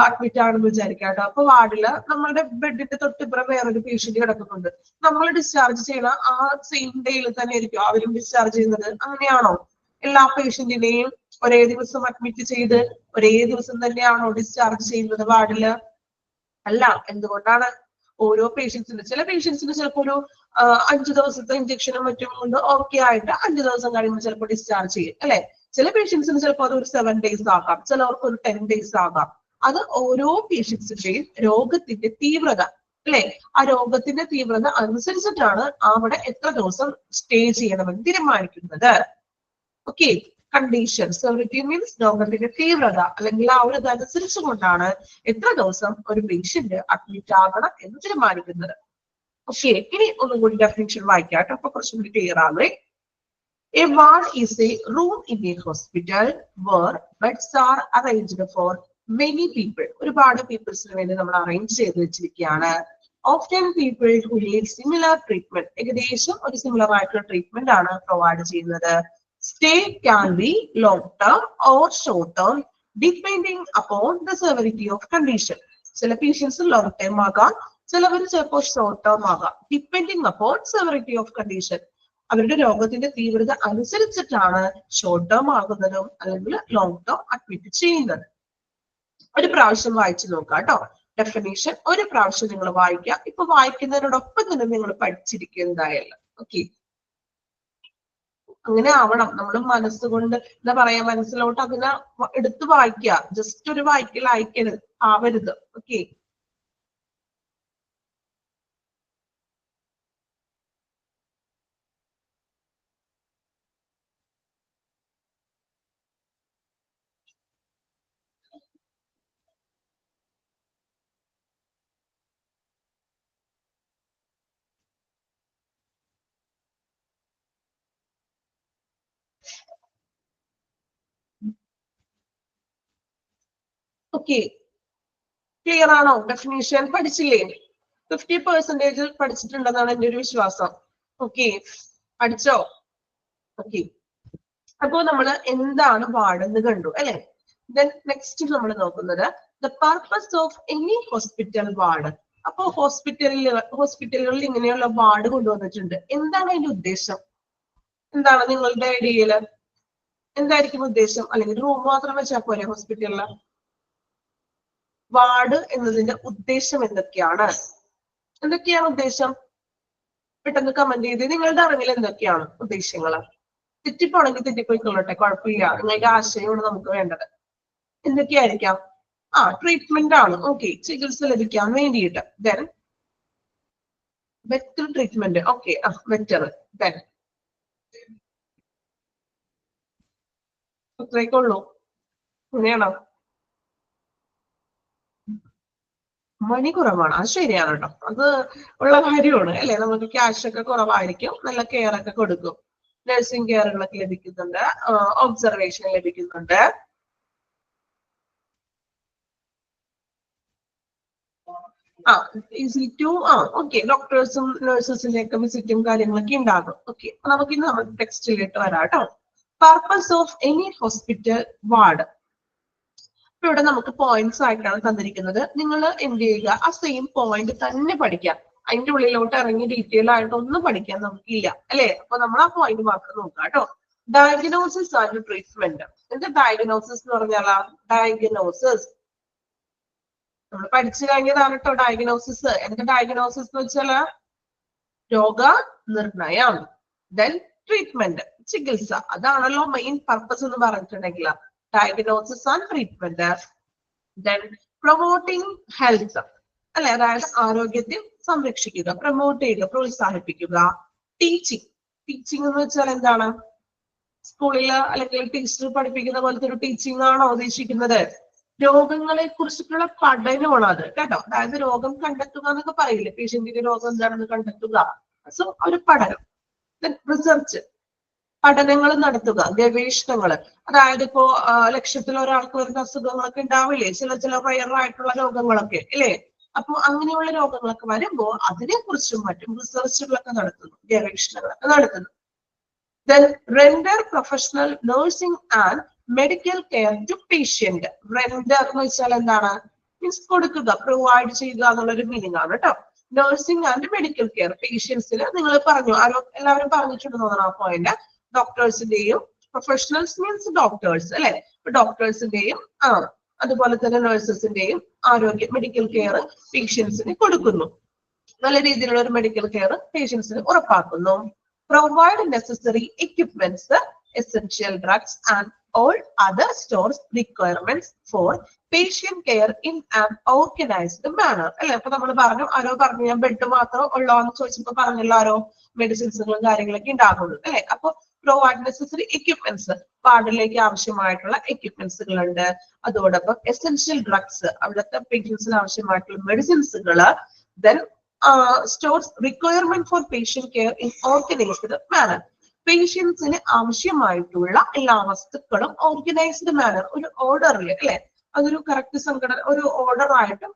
അഡ്മിറ്റ് ആണെന്ന് വിചാരിക്കാം കേട്ടോ. അപ്പൊ വാർഡില് നമ്മളുടെ ബെഡിന്റെ തൊട്ടിപ്പുറം വേറൊരു പേഷ്യന്റ് കിടക്കുന്നുണ്ട്. നമ്മൾ ഡിസ്ചാർജ് ചെയ്യുന്ന ആ സെയിം ഡേയിൽ തന്നെ ആയിരിക്കും അവരും ഡിസ്ചാർജ് ചെയ്യുന്നത്. അങ്ങനെയാണോ? എല്ലാ പേഷ്യന്റിനെയും ഒരേ ദിവസം അഡ്മിറ്റ് ചെയ്ത് ഒരേ ദിവസം തന്നെയാണോ ഡിസ്ചാർജ് ചെയ്യുന്നത് വാർഡില്? അല്ല. എന്തുകൊണ്ടാണ്? ഓരോ പേഷ്യൻസിന്, ചില പേഷ്യൻസിന് ചിലപ്പോൾ ഒരു 5 ദിവസത്തെ ഇഞ്ചക്ഷനും മറ്റും കൊണ്ട് ഓക്കെ ആയിട്ട് 5 ദിവസം കഴിയുമ്പോൾ ചിലപ്പോൾ ഡിസ്ചാർജ് ചെയ്യും അല്ലെ? ചില പേഷ്യൻസിന് ചിലപ്പോൾ അത് ഒരു 7 days ആകാം, ചിലവർക്ക് ഒരു 10 days ആകാം. അത് ഓരോ പേഷ്യൻസിന്റെയും രോഗത്തിന്റെ തീവ്രത അല്ലെ, ആ രോഗത്തിന്റെ തീവ്രത അനുസരിച്ചിട്ടാണ് അവിടെ എത്ര ദിവസം സ്റ്റേ ചെയ്യണമെന്ന് തീരുമാനിക്കുന്നത്. ഓക്കെ, കണ്ടീഷൻ സെവറിറ്റി മീൻസ് രോഗത്തിന്റെ തീവ്രത അല്ലെങ്കിൽ ആ ഒരു ഇതനുസരിച്ച് കൊണ്ടാണ് എത്ര ദിവസം ഒരു പേഷ്യന്റ് അഡ്മിറ്റ് ആകണം എന്ന് തീരുമാനിക്കുന്നത്. ഓക്കെ, ഇനി ഒന്നും കൂടി ഡെഫിനിഷൻ വായിക്കാം കേട്ടോ, അപ്പൊ കുറച്ചും കൂടി clear Ave. A ward is a room in a hospital where beds are arranged for many people. ഒരുപാട് പീപ്പിൾസിന് വേണ്ടി നമ്മൾ അറേഞ്ച് ചെയ്ത് വെച്ചിരിക്കുകയാണ്. Often people who need similar treatment, ഏകദേശം ഒരു സിമിലർ ആയിട്ടുള്ള ട്രീറ്റ്മെന്റ് ആണ് പ്രൊവൈഡ് ചെയ്യുന്നത്. Stay can be long term or short term depending upon the severity of condition. ചില പേഷ്യൻസ് ലോങ് ടൈം ആകാം, ചിലവർ ചിലപ്പോൾ ഷോർട്ട് ടേം ആകാം, ഡിപ്പെൻഡിങ് അപ്പോൺ സെവറിറ്റി ഓഫ് കണ്ടീഷൻ. അവരുടെ രോഗത്തിന്റെ തീവ്രത അനുസരിച്ചിട്ടാണ് ഷോർട്ട് ടേം ആകുന്നതും അല്ലെങ്കിൽ ലോങ് ടേം അഡ്മിറ്റ് ചെയ്യുന്നത്. ഒരു പ്രാവശ്യം വായിച്ചു നോക്കാം കേട്ടോ. ഡെഫിനേഷൻ ഒരു പ്രാവശ്യം നിങ്ങൾ വായിക്കുക. ഇപ്പൊ വായിക്കുന്നതിനോടൊപ്പം തന്നെ നിങ്ങൾ പഠിച്ചിരിക്കുക എന്തായാലും. ഓക്കെ, അങ്ങനെ ആവണം. നമ്മൾ മനസ്സുകൊണ്ട് എന്താ പറയാ, മനസ്സിലോട്ട് അതിനെ എടുത്ത് വായിക്കുക. ജസ്റ്റ് ഒരു വായിക്കൽ അയക്കരുത് ആവരുത്. ഓക്കെ, ഓക്കെ, ക്ലിയർ ആണോ? ഡെഫിനേഷൻ പഠിച്ചില്ലേ? 50% പഠിച്ചിട്ടുണ്ടെന്നാണ് എൻ്റെ ഒരു വിശ്വാസം. ഓക്കെ, പഠിച്ചോ? ഓക്കെ, അപ്പോ നമ്മൾ എന്താണ് വാർഡെന്ന് കണ്ടു അല്ലെ. ദെൻ നെക്സ്റ്റ് നമ്മൾ നോക്കുന്നത് the purpose of any hospital ward. അപ്പോ ഹോസ്പിറ്റലുകളിൽ ഇങ്ങനെയുള്ള വാർഡ് കൊണ്ടുവന്നിട്ടുണ്ട്. എന്താണ് അതിന്റെ ഉദ്ദേശം? എന്താണ് നിങ്ങളുടെ ഐഡിയയില് എന്തായിരിക്കും ഉദ്ദേശം? അല്ലെങ്കിൽ റൂം മാത്രം വെച്ചാൽ പോരെ ഹോസ്പിറ്റലില്? വാർഡ് എന്നതിന്റെ ഉദ്ദേശം എന്തൊക്കെയാണ്? എന്തൊക്കെയാണ് ഉദ്ദേശം? പെട്ടെന്ന് കമന്റ് ചെയ്ത് നിങ്ങളുടെ അറിവിൽ എന്തൊക്കെയാണ് ഉദ്ദേശങ്ങള്? തെറ്റിപ്പോണെങ്കിൽ തെറ്റിപ്പോയിക്കൊള്ളട്ടെ, കുഴപ്പമില്ല. നിങ്ങളുടെ ആശയമാണ് നമുക്ക് വേണ്ടത്. എന്തൊക്കെയായിരിക്കാം? ട്രീറ്റ്മെന്റ് ആണ്. ഓക്കെ, ചികിത്സ ലഭിക്കാൻ വേണ്ടിയിട്ട്. Then better treatment. Okay, better. Then അത്രയൊക്കെയുള്ളൂ. അങ്ങനെയാണോ? മണി കുറവാണ്, അത് ശരിയാണ് കേട്ടോ. അത് ഉള്ള കാര്യമാണ് അല്ലെ. നമുക്ക് ക്യാഷ് ഒക്കെ കുറവായിരിക്കും, നല്ല കെയർ ഒക്കെ കൊടുക്കും. നഴ്സിംഗ് കെയറുകളൊക്കെ ലഭിക്കുന്നുണ്ട്, ഒബ്സർവേഷൻ ലഭിക്കുന്നുണ്ട്. ഈസി ടു ഓക്കെ, ഡോക്ടേഴ്സും നഴ്സസിന്റെ ഒക്കെ വിസിറ്റും കാര്യങ്ങളൊക്കെ ഉണ്ടാകും. ഓക്കെ, നമുക്ക് ഇന്ന് നമ്മുടെ ടെക്സ്റ്റിലിട്ട് വരാം കേട്ടോ. Purpose of any hospital ward. ഇവിടെ നമുക്ക് പോയിന്റ്സ് ആയിട്ടാണ് തന്നിരിക്കുന്നത്. നിങ്ങൾ എന്ത് ചെയ്യുക, ആ സെയിം പോയിന്റ് തന്നെ പഠിക്കുക. അതിന്റെ ഉള്ളിലോട്ട് ഇറങ്ങി ഡീറ്റെയിൽ ആയിട്ട് ഒന്നും പഠിക്കാൻ നമുക്കില്ല അല്ലെ. അപ്പൊ നമ്മൾ ആ പോയിന്റ് മാത്രം നോക്കാം കേട്ടോ. Diagnosis and treatment. എന്താ ഡയഗ്നോസിസ് എന്ന് പറഞ്ഞാൽ? ഡയഗ്നോസിസ് നമ്മൾ പഠിച്ചു കഴിഞ്ഞതാണ് കേട്ടോ ഡയഗ്നോസിസ്. എന്താ ഡയഗ്നോസിസ് എന്ന് വെച്ചാല്? രോഗ നിർണയം. ദെൻ ട്രീറ്റ്മെന്റ്, ചികിത്സ. അതാണല്ലോ മെയിൻ പർപ്പസ് എന്ന് പറഞ്ഞിട്ടുണ്ടെങ്കിൽ. Diagnosis and treatment. Then promoting health അല്ലെ, അതായത് ആരോഗ്യത്തെ സംരക്ഷിക്കുക, പ്രൊമോട്ട് ചെയ്യുക, പ്രോത്സാഹിപ്പിക്കുക. ടീച്ചിങ്. ടീച്ചിങ് എന്ന് വെച്ചാൽ എന്താണ്? സ്കൂളിൽ അല്ലെങ്കിൽ ടീച്ചർ പഠിപ്പിക്കുന്ന പോലത്തെ ഒരു ടീച്ചിങ് ആണോ ഉദ്ദേശിക്കുന്നത്? രോഗങ്ങളെ കുറിച്ചിട്ടുള്ള പഠനമാണ് അത് കേട്ടോ. അതായത് രോഗം കണ്ടെത്തുക എന്നൊക്കെ പറയില്ലേ, പേഷ്യന്റിന്റെ രോഗം എന്താണെന്ന് കണ്ടെത്തുക. സോ ഒരു പഠനം. റിസർച്ച്, പഠനങ്ങൾ നടത്തുക, ഗവേഷണങ്ങൾ. അതായത് ഇപ്പോ ലക്ഷത്തിൽ ഒരാൾക്ക് വരുന്ന അസുഖങ്ങളൊക്കെ ഉണ്ടാവില്ലേ, ചില റയറായിട്ടുള്ള രോഗങ്ങളൊക്കെ അല്ലേ. അപ്പൊ അങ്ങനെയുള്ള രോഗങ്ങളൊക്കെ വരുമ്പോൾ അതിനെ കുറിച്ചും മറ്റും റിസർച്ചുകളൊക്കെ നടത്തുന്നു, ഗവേഷണങ്ങളൊക്കെ നടത്തുന്നു. Then render professional nursing and medical care to patient. Render എന്ന് വെച്ചാൽ എന്താണ്? മീൻസ് കൊടുക്കുക, പ്രൊവൈഡ് ചെയ്യുക എന്നുള്ളൊരു മീനിങ് ആണ് കേട്ടോ. നഴ്സിംഗ് ആൻഡ് മെഡിക്കൽ കെയർ പേഷ്യൻസിന് നിങ്ങൾ പറഞ്ഞു, എല്ലാവരും പറഞ്ഞിട്ടുണ്ടെന്ന് തോന്നുന്നു ആ പോയിന്റ്. ഡോക്ടേഴ്സിന്റെയും, പ്രൊഫഷണൽസ് മീൻസ് ഡോക്ടേഴ്സ് അല്ലെ. ഡോക്ടേഴ്സിന്റെയും അതുപോലെ തന്നെ നഴ്സസിന്റെയും ആരോഗ്യ മെഡിക്കൽ കെയർ പേഷ്യൻസിന് കൊടുക്കുന്നു. നല്ല രീതിയിലുള്ള ഒരു മെഡിക്കൽ കെയർ പേഷ്യൻസിന് ഉറപ്പാക്കുന്നു. Provide necessary equipments, essential drugs and all other stores requirements for patient care in an organized manner. അല്ലെ, അപ്പൊ നമ്മൾ പറഞ്ഞു, ആരോ പറഞ്ഞു ഞാൻ ബെഡ് മാത്രം ഉള്ളോ എന്ന് ചോദിച്ചപ്പോ പറഞ്ഞല്ലോ ആരോ മെഡിസിൻസുകളും കാര്യങ്ങളൊക്കെ ഉണ്ടാകുന്നു അല്ലെ. അപ്പൊ പ്രൊവൈഡ് നെസസറി എക്യുപ്മെന്റ്സ്, വാർഡിലേക്ക് ആവശ്യമായിട്ടുള്ള എക്യുപ്മെന്റ്സുകൾ ഉണ്ട്. അതോടൊപ്പം എസെൻഷ്യൽ ഡ്രഗ്സ്, അവിടുത്തെ പേഷ്യൻസിന് ആവശ്യമായിട്ടുള്ള മെഡിസിൻസുകള്. Then stores requirement for patient care in organized manner. പേഷ്യൻസിന് ആവശ്യമായിട്ടുള്ള എല്ലാ വസ്തുക്കളും ഓർഗനൈസ്ഡ് മാനർ, ഒരു ഓർഡറിൽ അല്ലെ, അതൊരു കറക്റ്റ് സംഘടന, ഒരു ഓർഡർ ആയിട്ട്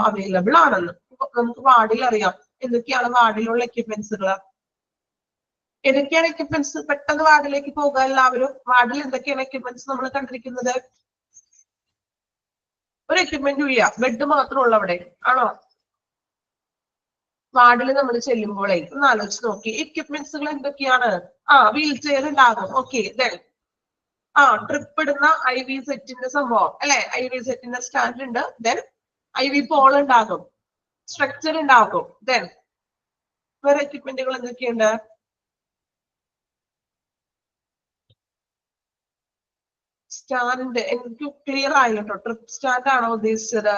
അവൈലബിൾ ആണെന്ന്. നമുക്ക് വാർഡിൽ അറിയാം എന്തൊക്കെയാണ് വാർഡിലുള്ള എക്യുപ്മെന്റ്സുകൾ. ഏതൊക്കെയാണ് എക്യുപ്മെന്റ്സ്? പെട്ടെന്ന് വാർഡിലേക്ക് പോകുക എല്ലാവരും. വാർഡിൽ എന്തൊക്കെയാണ് എക്യുപ്മെന്റ്സ് നമ്മൾ കണ്ടിരിക്കുന്നത്? ഒരു എക്യുപ്മെന്റും ഇല്ല, ബെഡ് മാത്രമേ ഉള്ളൂ അവിടെ, ആണോ? വാർഡിൽ നമ്മൾ ചെല്ലുമ്പോഴേ ഒന്ന് ആലോചിച്ച് നോക്കി എക്യുപ്മെന്റ്സുകൾ എന്തൊക്കെയാണ്? വീൽ ചെയർ ഉണ്ടാകും. ഓക്കെ, ട്രിപ്പ് ഇടുന്ന IV സെറ്റിന്റെ സംഭവം അല്ലെ, IV സെറ്റിന്റെ സ്റ്റാൻഡ് ഉണ്ട്. ദെൻ IV പോൾ ഉണ്ടാകും, സ്ട്രക്ചർ ഉണ്ടാകും. ദെൻ വേറെ എക്യുപ്മെന്റുകൾ എന്തൊക്കെയുണ്ട്? സ്റ്റാൻഡ് എനിക്ക് ക്ലിയർ ആയില്ല കേട്ടോ. ട്രിപ്പ് സ്റ്റാൻഡ് ആണോ ഉദ്ദേശിച്ചത്?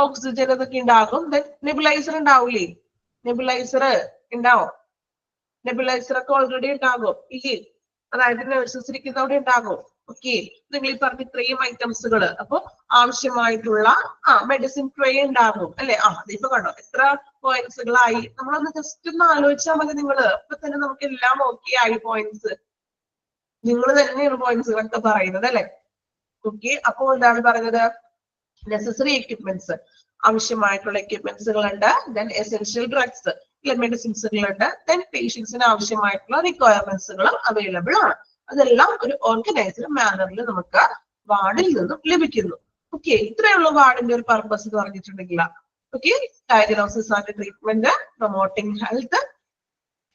ഓക്സിജൻ അതൊക്കെ ഉണ്ടാകും. ദെൻ നെബുലൈസർ ഉണ്ടാവൂലേ? നെബുലൈസർ ഉണ്ടാവും. നെബുലൈസർ ഒക്കെ ഓൾറെഡി ഉണ്ടാകും ഇല്ലേ? അതായത് നഴ്സസ് ഇരിക്കുന്നവിടെ ഉണ്ടാകും. ഓക്കെ, നിങ്ങൾ ഈ പറഞ്ഞ ഇത്രയും ഐറ്റംസുകൾ. അപ്പൊ ആവശ്യമായിട്ടുള്ള മെഡിസിൻ ട്രേ ഉണ്ടാകും അല്ലെ? അതിപ്പോ കണ്ടോ എത്ര പോയിന്റ്സുകളായി. നമ്മളൊന്ന് ജസ്റ്റ് ഒന്ന് ആലോചിച്ചാൽ മതി. നിങ്ങൾ ഇപ്പൊ തന്നെ നമുക്ക് എല്ലാം ഓക്കെ ആയി. പോയിന്റ്സ് നിങ്ങൾ തന്നെയാണ് പോയിന്റ്സുകളൊക്കെ പറയുന്നത് അല്ലെ? ഓക്കെ, അപ്പൊ എന്താണ് പറഞ്ഞത്? നെസസറി എക്യുപ്മെന്റ്സ്, ആവശ്യമായിട്ടുള്ള എക്യുപ്മെന്റ്സുകൾ ഉണ്ട്. ദെൻ എസെൻഷ്യൽ ഡ്രഗ്സ്, മെഡിസിൻസുകളുണ്ട്. ദെൻ പേഷ്യൻസിന് ആവശ്യമായിട്ടുള്ള റിക്വയർമെന്റ്സുകളും അവൈലബിൾ ആണ്. അതെല്ലാം ഒരു ഓർഗനൈസ്ഡ് മാനറിൽ നമുക്ക് വാർഡിൽ നിന്നും ലഭിക്കുന്നു. ഓക്കെ, ഇത്രയുള്ള വാർഡിന്റെ ഒരു പർപ്പസ് എന്ന് പറഞ്ഞിട്ടുണ്ടെങ്കിൽ okay, diagnosis and treatment, promoting health,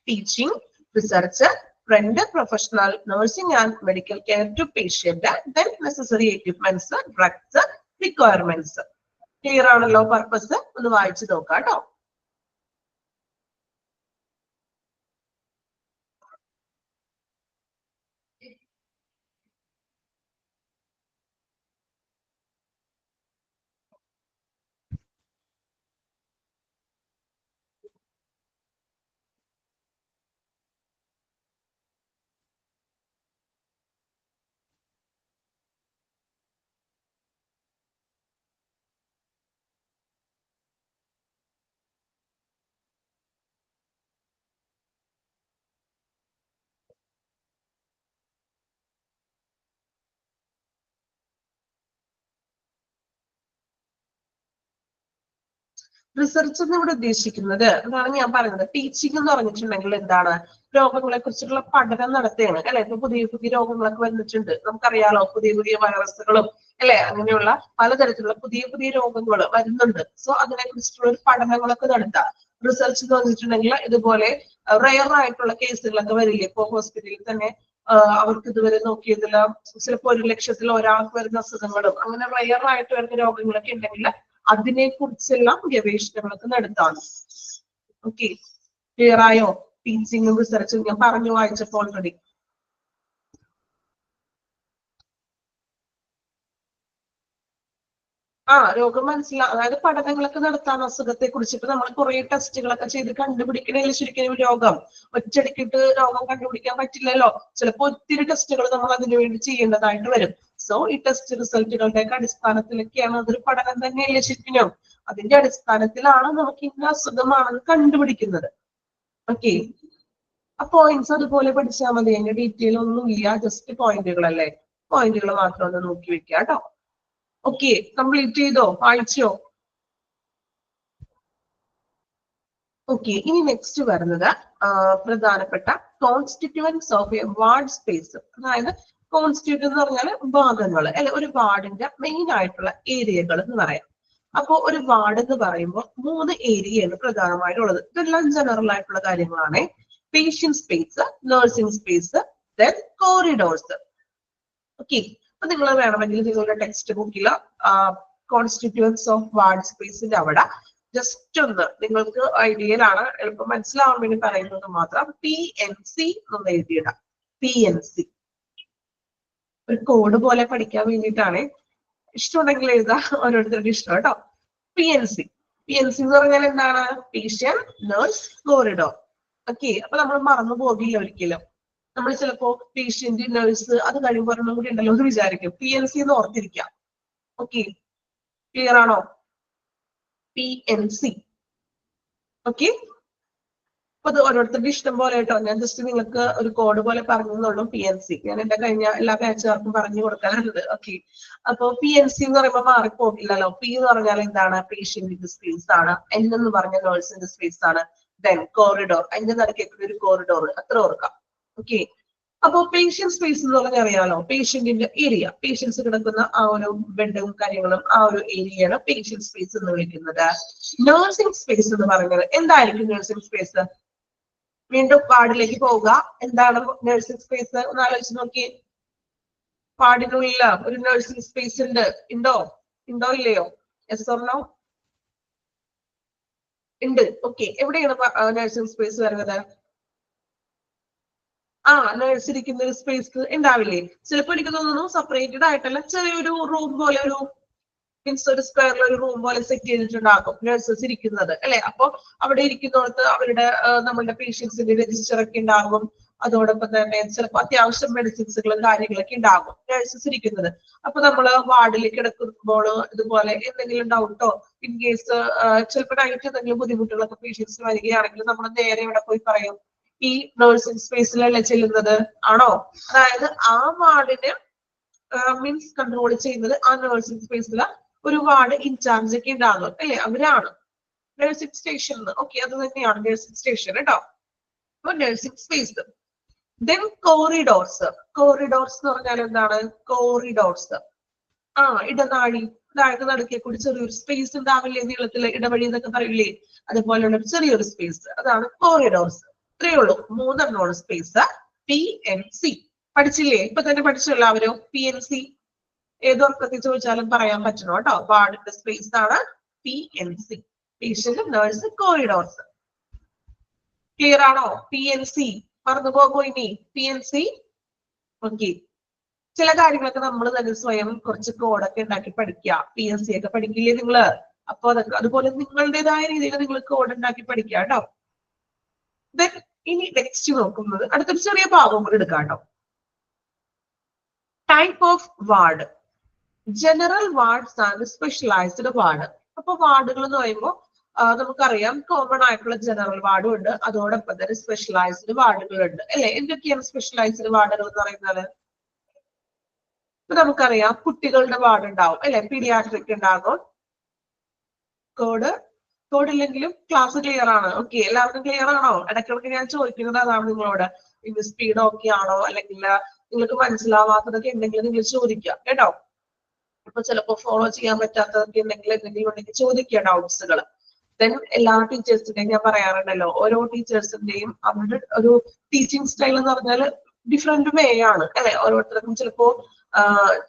teaching, research, render professional nursing and medical care to patient, then necessary equipments, drugs, requirements. Clear ആണല്ലോ പർപ്പസ്? ഒന്ന് വായിച്ചു നോക്കാം കേട്ടോ. റിസർച്ച് എന്ന് ഇവിടെ ഉദ്ദേശിക്കുന്നത് അതാണ് ഞാൻ പറയുന്നത്. ടീച്ചിങ് എന്ന് പറഞ്ഞിട്ടുണ്ടെങ്കിൽ എന്താണ്? രോഗങ്ങളെ കുറിച്ചുള്ള പഠനം നടത്തുകയാണ് അല്ലെ? ഇപ്പൊ പുതിയ പുതിയ രോഗങ്ങളൊക്കെ വന്നിട്ടുണ്ട്, നമുക്കറിയാലോ. പുതിയ പുതിയ വൈറസുകളും അല്ലെ, അങ്ങനെയുള്ള പലതരത്തിലുള്ള പുതിയ പുതിയ രോഗങ്ങൾ വരുന്നുണ്ട്. സോ അതിനെ കുറിച്ചിട്ടുള്ള ഒരു പഠനങ്ങളൊക്കെ നടത്താം. റിസർച്ച് എന്ന് പറഞ്ഞിട്ടുണ്ടെങ്കിൽ ഇതുപോലെ റയർ ആയിട്ടുള്ള കേസുകളൊക്കെ വരില്ലേ? ഇപ്പൊ ഹോസ്പിറ്റലിൽ തന്നെ അവർക്ക് ഇതുവരെ നോക്കിയതിൽ ചിലപ്പോൾ 1,00,000 ഒരാൾക്ക് വരുന്ന അസുഖങ്ങളും അങ്ങനെ റയർ ആയിട്ട് വരുന്ന രോഗങ്ങളൊക്കെ ഉണ്ടെങ്കിൽ അതിനെ കുറിച്ചെല്ലാം ഗവേഷണങ്ങളൊക്കെ നടത്താണ്. ഓക്കെ, ക്ലിയർ ആയോ? ടീച്ചിങ്ങും റിസർച്ചും ഞാൻ പറഞ്ഞു വായിച്ചപ്പോൾ ഓൾറെഡി. രോഗം അതായത് പഠനങ്ങളൊക്കെ നടത്താൻ അസുഖത്തെ കുറിച്ച്. ഇപ്പൊ നമ്മൾ കുറെ ടെസ്റ്റുകളൊക്കെ ചെയ്ത് കണ്ടുപിടിക്കണേല് ശരിക്കും രോഗം ഒറ്റയടിക്കിട്ട് രോഗം കണ്ടുപിടിക്കാൻ പറ്റില്ലല്ലോ. ചിലപ്പോ ഒത്തിരി ടെസ്റ്റുകൾ നമ്മൾ അതിനു വേണ്ടി ചെയ്യേണ്ടതായിട്ട് വരും. സോ ഈ ടെസ്റ്റ് റിസൾട്ടുകളുടെ ഒക്കെ അടിസ്ഥാനത്തിലൊക്കെയാണ് അതൊരു പഠനം തന്നെയല്ലേ ശരിക്കും. അതിന്റെ അടിസ്ഥാനത്തിലാണ് നമുക്ക് ഇന്ന അസുഖമാണെന്ന് കണ്ടുപിടിക്കുന്നത്. ഓക്കെ, ആ പോയിന്റ്സ് അതുപോലെ പഠിച്ചാൽ മതി. അതിന്റെ ഡീറ്റെയിൽ ഒന്നും ഇല്ല, ജസ്റ്റ് പോയിന്റുകളല്ലേ. പോയിന്റുകൾ മാത്രം ഒന്ന് നോക്കി വെക്കുക കേട്ടോ. ഓക്കെ, കംപ്ലീറ്റ് ചെയ്തോ? വായിച്ചോ? ഓക്കെ, ഇനി നെക്സ്റ്റ് വരുന്നത് പ്രധാനപ്പെട്ട constituents of A ward space. അതായത് കോൺസ്റ്റിറ്റ്യൂട്ട് എന്ന് പറഞ്ഞാൽ ഭാഗങ്ങൾ അല്ലെ, ഒരു വാർഡിന്റെ മെയിൻ ആയിട്ടുള്ള ഏരിയകൾ എന്ന് പറയാം. അപ്പോ ഒരു വാർഡ് എന്ന് പറയുമ്പോൾ 3 ഏരിയയാണ് പ്രധാനമായിട്ടുള്ളത്. ഇതെല്ലാം ജനറൽ ആയിട്ടുള്ള കാര്യങ്ങളാണ്. Patient space, nursing space, then corridors. Okay, അപ്പൊ നിങ്ങൾ വേണമെങ്കിൽ നിങ്ങളുടെ ടെക്സ്റ്റ് ബുക്കിൽ കോൺസ്റ്റിറ്റ്യുവൻസ് ഓഫ് വാർഡ് സ്പേസിന്റെ അവിടെ ജസ്റ്റ് ഒന്ന് നിങ്ങൾക്ക് ഐഡിയയിലാണ് എളുപ്പം മനസ്സിലാവാൻ വേണ്ടി പറയുന്നത് മാത്രം PNC എന്ന് എഴുതിയിടാം. PNC ഒരു കോഡ് പോലെ പഠിക്കാൻ വേണ്ടിയിട്ടാണ്. ഇഷ്ടമുണ്ടെങ്കിൽ എഴുതാം, ഓരോരുത്തരുടെ ഇഷ്ടം കേട്ടോ. PNC എന്ന് പറഞ്ഞാൽ എന്താണ്? Patient nurse corridor. ഓക്കെ, അപ്പൊ നമ്മൾ മറന്നു പോകില്ല ഒരിക്കലും. നമ്മൾ ചിലപ്പോ പേഷ്യന്റ് നഴ്സ് അത് കഴിയുമ്പോൾ ഒരെണ്ണം കൂടി ഉണ്ടല്ലോ എന്ന് വിചാരിക്കും. PNC എന്ന് ഓർത്തിരിക്കാം. ഓക്കെ, ക്ലിയർ ആണോ? PNC. ഓക്കെ, അപ്പൊ അത് ഓരോരുത്തരുടെ ഇഷ്ടം പോലെ കേട്ടോ. ഞാൻ ജസ്റ്റ് നിങ്ങൾക്ക് ഒരു കോഡ് പോലെ പറഞ്ഞെന്നുള്ളൂ. PNC ഞാൻ എന്റെ കഴിഞ്ഞ എല്ലാ ബാച്ചുകാർക്കും പറഞ്ഞു കൊടുക്കാറുണ്ട്. ഓക്കെ, അപ്പൊ PNC എന്ന് പറയുമ്പോൾ മാറിപ്പോകില്ലല്ലോ. P എന്ന് പറഞ്ഞാൽ എന്താണ്? പേഷ്യന്റിന്റെ സ്പേസ് ആണ്. N എന്ന് പറഞ്ഞ നഴ്സിന്റെ സ്പേസ് ആണ്. ദെൻ കോറിഡോർ, അതിന്റെ നടുക്കേക്ക് ഒരു കോറിഡോർ, അത്ര ഓർക്കാം. ഓക്കെ, അപ്പൊ പേഷ്യന്റ് സ്പേസ് എന്ന് പറഞ്ഞാൽ അറിയാലോ, പേഷ്യന്റിന്റെ ഏരിയ, പേഷ്യൻസ് കിടക്കുന്ന ആ ഒരു ബെഡും കാര്യങ്ങളും ആ ഒരു ഏരിയയാണ് പേഷ്യന്റ് സ്പേസ് എന്ന് വിളിക്കുന്നത്. നഴ്സിംഗ് സ്പേസ് എന്ന് പറയുന്നത് എന്തായിരിക്കും? നഴ്സിംഗ് സ്പേസ് വീണ്ടും വാർഡിലേക്ക് പോവുക. എന്താണ് നഴ്സിംഗ് സ്പേസ് ഒന്ന് ആലോചിച്ച് നോക്കി. വാർഡിനുള്ളിൽ ഒരു നഴ്സിംഗ് സ്പേസ് ഉണ്ടോ ഇല്ലയോ? Yes or no? ഉണ്ട്. ഓക്കെ, എവിടെയാണ് നഴ്സിംഗ് സ്പേസ് വരുന്നത്? നഴ്സ് ഇരിക്കുന്ന ഒരു സ്പേസ് ഉണ്ടാവില്ലേ? ചിലപ്പോ എനിക്ക് തോന്നുന്നു സെപ്പറേറ്റഡ് ആയിട്ടല്ല, ചെറിയൊരു റൂം പോലെ, ഒരു മീൻസ് ഒരു സ്ക്വയറിൽ ഒരു റൂം പോലെ സെറ്റ് ചെയ്തിട്ടുണ്ടാകും നഴ്സസ് ഇരിക്കുന്നത് അല്ലെ. അപ്പൊ അവിടെ ഇരിക്കുന്നിടത്ത് അവരുടെ നമ്മളുടെ പേഷ്യൻസിന്റെ രജിസ്റ്റർ ഒക്കെ ഉണ്ടാകും. അതോടൊപ്പം തന്നെ ചിലപ്പോൾ അത്യാവശ്യം മെഡിസിൻസുകളും കാര്യങ്ങളൊക്കെ ഉണ്ടാകും നഴ്സസ് ഇരിക്കുന്നത്. അപ്പൊ നമ്മള് വാർഡിലേക്ക് കിടക്കുമ്പോൾ ഇതുപോലെ എന്തെങ്കിലും ഡൗട്ടോ ഇൻ കേസ് ചിലപ്പോൾ നൈറ്റ് എന്തെങ്കിലും ബുദ്ധിമുട്ടുകളൊക്കെ പേഷ്യൻസ് വരികയാണെങ്കിൽ നമ്മൾ നേരെ ഇവിടെ പോയി പറയും, ഈ നഴ്സിംഗ് സ്പേസിലല്ലേ ചെല്ലുന്നത് ആണോ? അതായത് ആ വാർഡിന് മീൻസ് കൺട്രോൾ ചെയ്യുന്നത് ആ നഴ്സിംഗ് സ്പേസിലെ ഒരു വാർഡ് ഇൻചാർജ് ഒക്കെ ഉണ്ടാകും അല്ലെ, അവരാണ് നഴ്സിംഗ് സ്റ്റേഷൻ. ഓക്കെ, അത് തന്നെയാണ് നഴ്സിംഗ് സ്റ്റേഷൻ കേട്ടോ. അപ്പൊ nursing space. Then corridors. Corridors എന്ന് പറഞ്ഞാൽ എന്താണ്? കോറിഡോർസ് ഇടനാഴി, അതായത് നടുക്കെ കൂടി ചെറിയൊരു സ്പേസ് ഉണ്ടാവില്ലേ, നീളത്തില് ഇടവഴി എന്നൊക്കെ പറയില്ലേ, അതുപോലെയുള്ള ചെറിയൊരു സ്പേസ്, അതാണ് കോറിഡോർസ്. ഇത്രയേ ഉള്ളൂ, 3 എണ്ണമാണ് സ്പേസ്. PNC പഠിച്ചില്ലേ? ഇപ്പൊ തന്നെ പഠിച്ചു എല്ലാവരും PNC. ഏതൊക്കെ ചോദിച്ചാലും പറയാൻ പറ്റണം കേട്ടോ. വാർഡിന്റെ സ്പേസ് ആണ് PNC, patient nurse corridors. Clear ആണോ? PNC മറന്നു പോകുമോ ഇനി? PNC. ഓക്കെ, ചില കാര്യങ്ങളൊക്കെ നമ്മൾ തന്നെ സ്വയം കുറച്ച് കോഡൊക്കെ ഉണ്ടാക്കി പഠിക്കുക. PNC ഒക്കെ പഠിക്കില്ലേ നിങ്ങള്? അപ്പൊ അതൊക്കെ അതുപോലെ നിങ്ങളുടേതായ രീതിയിൽ നിങ്ങൾ കോഡ് ഉണ്ടാക്കി പഠിക്കുക കേട്ടോ. ദെൻ ഇനി നെക്സ്റ്റ് നോക്കുന്നത് അടുത്തൊരു ചെറിയ ഭാഗം കൂടി എടുക്കാം കേട്ടോ. Type of ward. General wards ആണ് സ്പെഷ്യലൈസ്ഡ് വാർഡ്. അപ്പൊ വാർഡുകൾ എന്ന് പറയുമ്പോൾ നമുക്കറിയാം കോമൺ ആയിട്ടുള്ള ജനറൽ വാർഡും ഉണ്ട്, അതോടൊപ്പം തന്നെ സ്പെഷ്യലൈസ്ഡ് വാർഡുകളുണ്ട് അല്ലെ. എന്തൊക്കെയാണ് സ്പെഷ്യലൈസ്ഡ് വാർഡുകൾ എന്ന് പറയുന്നത്? ഇപ്പൊ നമുക്കറിയാം കുട്ടികളുടെ വാർഡ് ഉണ്ടാവും അല്ലെ, പീഡിയാട്രിക് ഉണ്ടാകും. കോഡില്ലെങ്കിലും ക്ലാസ് ക്ലിയർ ആണ്. ഓക്കെ, എല്ലാവർക്കും ക്ലിയർ ആണോ? ഇടയ്ക്കിടയ്ക്ക് ഞാൻ ചോദിക്കുന്നത് അതാണ് നിങ്ങളോട്. ഇത് സ്പീഡ് ഓക്കെ ആണോ, അല്ലെങ്കിൽ നിങ്ങൾക്ക് മനസ്സിലാവാത്തതൊക്കെ ഉണ്ടെങ്കിൽ നിങ്ങൾ ചോദിക്കുക കേട്ടോ. ഇപ്പൊ ചിലപ്പോ ഫോളോ ചെയ്യാൻ പറ്റാത്തതൊക്കെ എന്തെങ്കിലും ഉണ്ടെങ്കിൽ ചോദിക്കുക ഡൗട്ട്സുകൾ. ദെൻ എല്ലാ ടീച്ചേഴ്സിന്റെയും ഞാൻ പറയാറുണ്ടല്ലോ, ഓരോ ടീച്ചേഴ്സിന്റെയും അവരുടെ ഒരു ടീച്ചിങ് സ്റ്റൈൽ എന്ന് പറഞ്ഞാൽ ഡിഫറെന്റ് വേ ആണ് അല്ലെ. ഓരോരുത്തർക്കും ചിലപ്പോ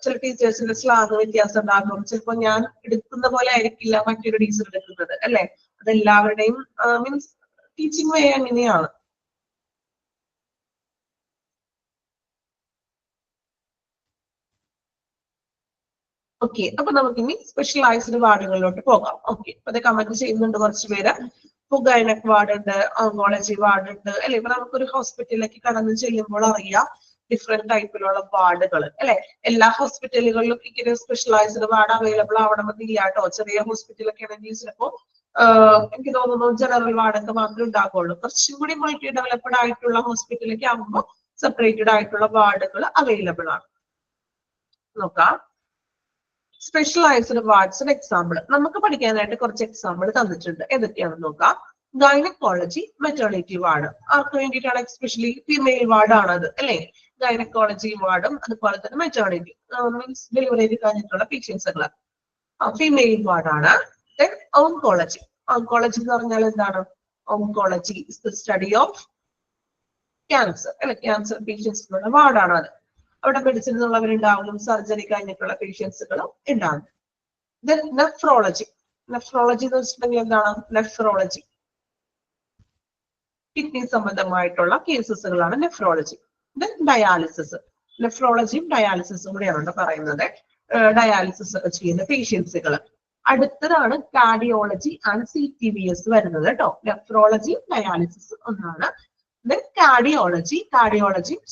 ചില ടീച്ചേഴ്സിന്റെ സ്ലാങ് വ്യത്യാസം ഉണ്ടാകും. ചിലപ്പോ ഞാൻ എടുക്കുന്ന പോലെ ആയിരിക്കില്ല മറ്റൊരു ടീച്ചർ എടുക്കുന്നത് അല്ലെ. അതെല്ലാവരുടെയും മീൻസ് ടീച്ചിങ് വേ അങ്ങനെയാണ്. ഓക്കെ, അപ്പൊ നമുക്കിനി സ്പെഷ്യലൈസ്ഡ് വാർഡുകളിലോട്ട് പോകാം. ഓക്കെ, അപ്പൊ അത് കമന്റ് ചെയ്യുന്നുണ്ട് കുറച്ച് പേര്. ഗൈനക് വാർഡ് ഉണ്ട്, ഓങ്കോളജി വാർഡ് ഉണ്ട് അല്ലെ. ഇപ്പൊ നമുക്കൊരു ഹോസ്പിറ്റലിലേക്ക് കടന്നു ചെല്ലുമ്പോൾ അറിയാം ഡിഫറെന്റ് ടൈപ്പിലുള്ള വാർഡുകൾ അല്ലെ. എല്ലാ ഹോസ്പിറ്റലുകളിലും ഇങ്ങനെ സ്പെഷ്യലൈസ്ഡ് വാർഡ് അവൈലബിൾ ആവണമെന്നില്ല കേട്ടോ. ചെറിയ ഹോസ്പിറ്റലൊക്കെ ആണെങ്കിൽ ചിലപ്പോ എനിക്ക് തോന്നുന്നു ജനറൽ വാർഡൊക്കെ മാത്രമേ ഉണ്ടാകുള്ളൂ. കുറച്ചും കൂടി മൾട്ടി ഡെവലപ്ഡ് ആയിട്ടുള്ള ഹോസ്പിറ്റലൊക്കെ ആകുമ്പോൾ സെപ്പറേറ്റഡ് ആയിട്ടുള്ള വാർഡുകൾ അവൈലബിൾ ആണ്. നോക്കാം സ്പെഷ്യലൈസ്ഡ് വാർഡ്സിന് എക്സാമ്പിൾ. നമുക്ക് പഠിക്കാനായിട്ട് കുറച്ച് എക്സാമ്പിൾ തന്നിട്ടുണ്ട്. ഏതൊക്കെയാണെന്ന് നോക്കാം. Gynaecology, maternity ward. ആർക്ക് വേണ്ടിയിട്ടാണ്? എക്സ്പെഷ്യലി ഫീമെയിൽ വാർഡ് ആണത് അല്ലെ. ഗൈനക്കോളജി വാർഡും അതുപോലെ തന്നെ മെറ്റേണിറ്റി മീൻസ് ഡെലിവറി കഴിഞ്ഞിട്ടുള്ള പേഷ്യൻസുകൾ ഫീമെയിൽ വാർഡാണ്. Then oncology. ഓങ്കോളജി എന്ന് പറഞ്ഞാൽ എന്താണ്? Oncology is the study of cancer അല്ലെ. ക്യാൻസർ പേഷ്യൻസിനുള്ള വാർഡാണ് അത്. അവിടെ മെഡിസിൻ ഉള്ളവരുണ്ടാവും, സർജറി കഴിഞ്ഞിട്ടുള്ള പേഷ്യൻസുകളും ഉണ്ടാകും. Then nephrology. നെഫ്രോളജി എന്ന് വെച്ചിട്ടുണ്ടെങ്കിൽ എന്താണ്? നെഫ്രോളജി കിഡ്നി സംബന്ധമായിട്ടുള്ള കേസസുകളാണ് നെഫ്രോളജി. Then dialysis. നെഫ്രോളജിയും ഡയാലിസിസും കൂടെയാണ് പറയുന്നത്. ഡയാലിസിസ് ചെയ്യുന്ന പേഷ്യൻസുകൾ. അടുത്തതാണ് കാർഡിയോളജി ആൻഡ് CTVS വരുന്നത് കേട്ടോ. നെഫ്രോളജി ഡയാലിസിസ് ഒന്നാണ്. Then cardiology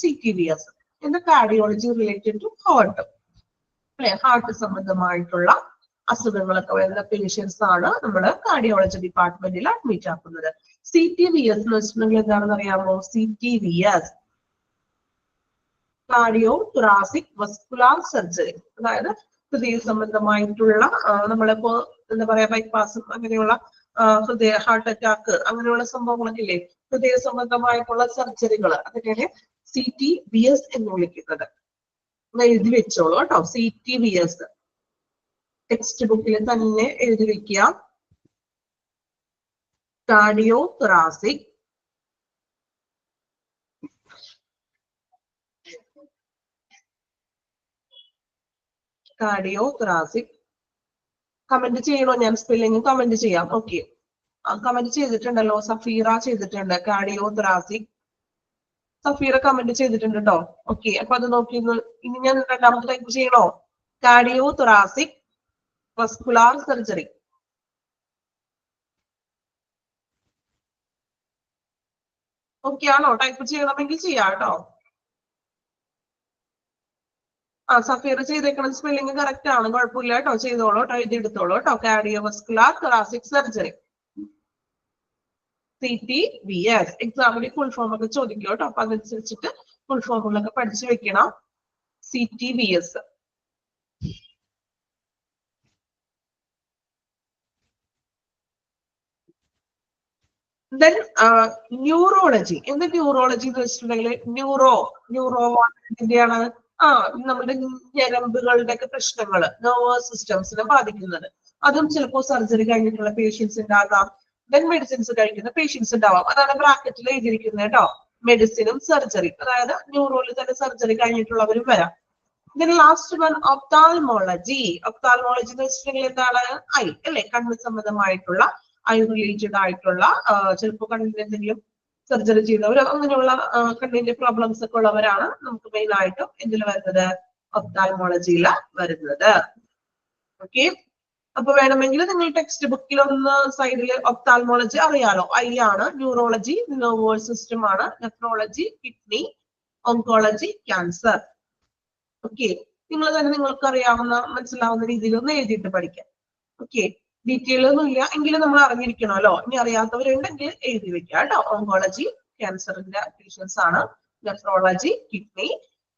CTVS. In the cardiology related to heart അല്ലെ. ഹാർട്ട് സംബന്ധമായിട്ടുള്ള അസുഖങ്ങളൊക്കെ വരുന്ന പേഷ്യൻസ് ആണ് നമ്മൾ കാർഡിയോളജി ഡിപ്പാർട്ട്മെന്റിൽ അഡ്മിറ്റ് ആക്കുന്നത്. CTVS എന്ന് വെച്ചിട്ടുണ്ടെങ്കിൽ എന്താണെന്ന് അറിയാമോ? CTVS cardio thoracic vascular surgery. അതായത് ഹൃദയ സംബന്ധമായിട്ടുള്ള നമ്മളിപ്പോ എന്താ പറയാ ബൈപ്പാസും അങ്ങനെയുള്ള ഹാർട്ട് അറ്റാക്ക് അങ്ങനെയുള്ള സംഭവങ്ങളൊക്കെ ഇല്ലേ, ഹൃദയ സംബന്ധമായിട്ടുള്ള സർജറികൾ, അതിനെ CTVS എന്ന് വിളിക്കുന്നത്. എഴുതി വെച്ചോളൂ കേട്ടോ. CTVS ടെക്സ്റ്റ് ബുക്കിൽ തന്നെ എഴുതി വെക്കുക. കാർഡിയോ തൊറാസിക് കമന്റ് ചെയ്യണോ? ഞാൻ സ്പെല്ലിംഗ് കമന്റ് ചെയ്യാം. ഓക്കെ, കമന്റ് ചെയ്തിട്ടുണ്ടല്ലോ. സഫീറ ചെയ്തിട്ടുണ്ട് കാർഡിയോ തൊറാസിക്. സഫീറ കമന്റ് ചെയ്തിട്ടുണ്ട് കേട്ടോ. ഓക്കെ, അപ്പൊ അത് നോക്കി. ഇനി ഞാൻ രണ്ടാമത്തെ ടൈപ്പ് ചെയ്യണോ? Cardio thoracic vascular surgery. Okay ആണോ? ടൈപ്പ് ചെയ്യണമെങ്കിൽ ചെയ്യാം കേട്ടോ. സഫീർ ചെയ്തേക്കണ സ്പെല്ലിംഗ് കറക്റ്റ് ആണ്, കുഴപ്പമില്ല കേട്ടോ. ചെയ്തോളൂ കേട്ടോ, എഴുതിയെടുത്തോളൂ കേട്ടോ. കാർഡിയോവസ്കുലാർ തൊറാസിക് സർജറി, CTVS. എക്സാമിന് ഫുൾ ഫോം ഒക്കെ ചോദിക്കും കേട്ടോ. അപ്പൊ അതനുസരിച്ചിട്ട് ഫുൾ ഫോമുകളൊക്കെ പഠിച്ചു വെക്കണം. CTVS. Then neurology. എന്ത് ന്യൂറോളജി എന്ന് വെച്ചിട്ടുണ്ടെങ്കിൽ ന്യൂറോയാണ് നമ്മുടെ ഞരമ്പുകളുടെ ഒക്കെ പ്രശ്നങ്ങൾ, നെർവസ് സിസ്റ്റംസിനെ ബാധിക്കുന്നത്. അതും ചിലപ്പോൾ സർജറി കഴിഞ്ഞിട്ടുള്ള പേഷ്യൻസ് ഉണ്ടാകാം. ദെൻ മെഡിസിൻസ് കഴിക്കുന്ന പേഷ്യൻസ് ഉണ്ടാവാം. അതാണ് ബ്രാക്കറ്റിൽ എഴുതിയിരിക്കുന്നത് കേട്ടോ. മെഡിസിനും സർജറി, അതായത് ന്യൂറോയിൽ തന്നെ സർജറി കഴിഞ്ഞിട്ടുള്ളവരും വരാം. Then last one ophthalmology. Ophthalmology എന്ന് വെച്ചിട്ടുണ്ടെങ്കിൽ എന്താണ്? ഐ അല്ലെ, കണ്ണ് സംബന്ധമായിട്ടുള്ള ഐ റിലേറ്റഡ് ആയിട്ടുള്ള ചിലപ്പോൾ കണ്ണിന് എന്തെങ്കിലും സർജറി ചെയ്തവർ, അങ്ങനെയുള്ള കണ്ണിന്റെ പ്രോബ്ലംസ് ഒക്കെ ഉള്ളവരാണ് നമുക്ക് മെയിൻ ആയിട്ടും എന്തിൽ വരുന്നത്? ഒപ്താൽമോളജിയിൽ വരുന്നത്. ഓക്കെ, അപ്പൊ വേണമെങ്കിൽ നിങ്ങൾ ടെക്സ്റ്റ് ബുക്കിൽ ഒന്ന് സൈഡിൽ ഒപ്താൽമോളജി അറിയാലോ. ഐ ആണ്. ന്യൂറോളജി നെർവസ് സിസ്റ്റം ആണ്. Nephrology kidney. Oncology cancer. Okay, നിങ്ങൾ തന്നെ നിങ്ങൾക്ക് അറിയാവുന്ന മനസ്സിലാവുന്ന രീതിയിൽ ഒന്ന് എഴുതിയിട്ട് പഠിക്കാം. ഓക്കെ, ഡീറ്റെയിൽ ഒന്നും ഇല്ല എങ്കിലും നമ്മൾ അറിഞ്ഞിരിക്കണമല്ലോ. ഇനി അറിയാത്തവരുണ്ടെങ്കിൽ എഴുതി വെക്കുക കേട്ടോ. ഓങ്കോളജി ക്യാൻസറിന്റെ പേഷ്യൻസ് ആണ്. Nephrology kidney.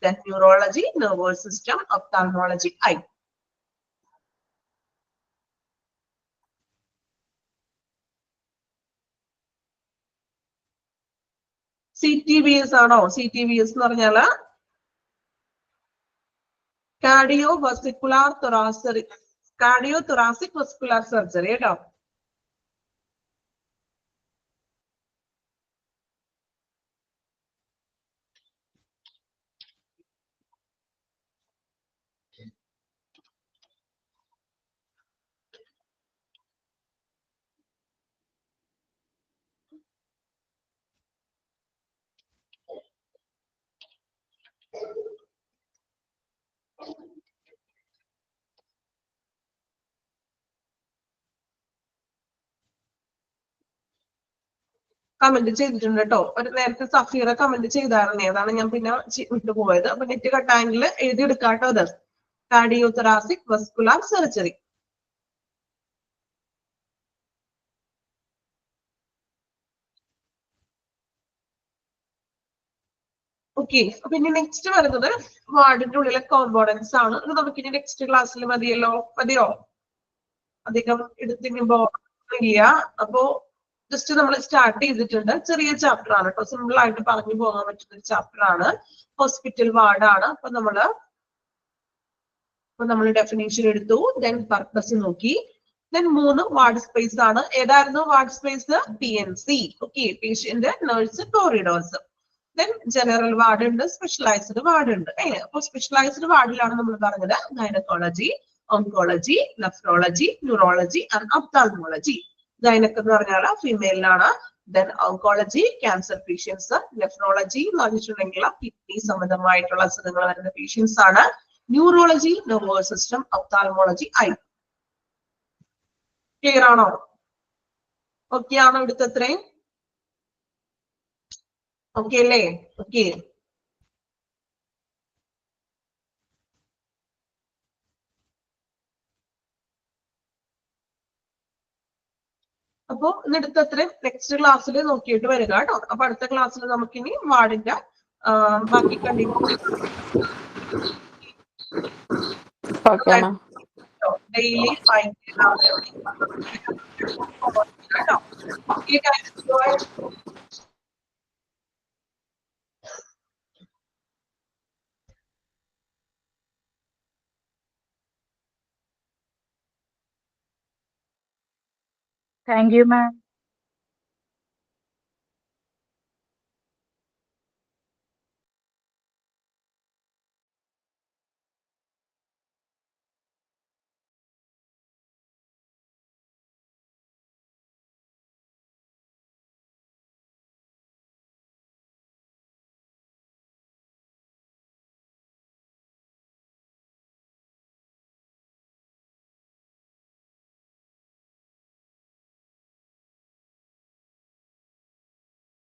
Then neurology nervous system. Ophthalmology I. CTVS ആണോ? CTVS എന്ന് പറഞ്ഞാല് കാർഡിയോ തൊറാസിക് വസ്കുലാർ സർജറി കേട്ടോ. കമന്റ് ചെയ്തിട്ടുണ്ട് കേട്ടോ. ഒരു നേരത്തെ സഫീറ കമന്റ് ചെയ്തായിരുന്നേ, അതാണ് ഞാൻ പിന്നെ വിട്ടുപോയത്. അപ്പൊ നെറ്റ് കട്ടായെങ്കിൽ എഴുതിയെടുക്കാം കേട്ടോ. അത് cardio thoracic vascular surgery. Okay, അപ്പൊ ഇനി നെക്സ്റ്റ് വരുന്നത് വാർഡിന്റെ ഉള്ളിലെ കോമ്പോണൻസ് ആണ്. ഇത് നമുക്ക് ഇനി നെക്സ്റ്റ് ക്ലാസ്സിൽ മതിയോ? അധികം എടുത്തിങ്ങുമ്പോ ഇല്ല. അപ്പോ ജസ്റ്റ് നമ്മൾ സ്റ്റാർട്ട് ചെയ്തിട്ടുണ്ട്. ചെറിയ ചാപ്റ്റർ ആണ് കേട്ടോ. സിമ്പിൾ ആയിട്ട് പറഞ്ഞു പോകാൻ പറ്റുന്ന ഒരു ചാപ്റ്റർ ആണ്. ഹോസ്പിറ്റൽ വാർഡാണ്. അപ്പൊ നമ്മൾ ഡെഫിനേഷൻ എടുത്തു. ദെൻ പർപ്പസ് നോക്കി. ദെൻ 3 വാർഡ് സ്പേസ് ആണ്. ഏതായിരുന്നു ward space? PNC. Okay, patient nurse corridors. Then general ward ഉണ്ട്, സ്പെഷ്യലൈസ്ഡ് വാർഡ് ഉണ്ട്. അപ്പൊ സ്പെഷ്യലൈസ്ഡ് വാർഡിലാണ് നമ്മൾ പറഞ്ഞത് gynaecology, oncology, nephrology, neurology and ophthalmology. Gynaec എന്ന് പറഞ്ഞാൽ ഫീമെയിലാണ്. Then oncology cancer patients. Nephrology എന്ന് പറഞ്ഞിട്ടുണ്ടെങ്കിൽ കിഡ്നി സംബന്ധമായിട്ടുള്ള അസുഖങ്ങൾ വരുന്ന പേഷ്യൻസ് ആണ്. Neurology nervous system. Ophthalmology eye. Clear ആണോ? ഓക്കെ ആണോ? ഇവിടുത്തെ അത്രയും ഓക്കെ അല്ലേ? ഓക്കെ, അപ്പൊ ഇന്നെടുത്ത് അത്രയും നെക്സ്റ്റ് ക്ലാസ്സിൽ നോക്കിയിട്ട് വരിക കേട്ടോ. അപ്പൊ അടുത്ത ക്ലാസ്സിൽ നമുക്കിനി വാർഡിന്റെ ബാക്കി continue daily 5 thank you ma'am.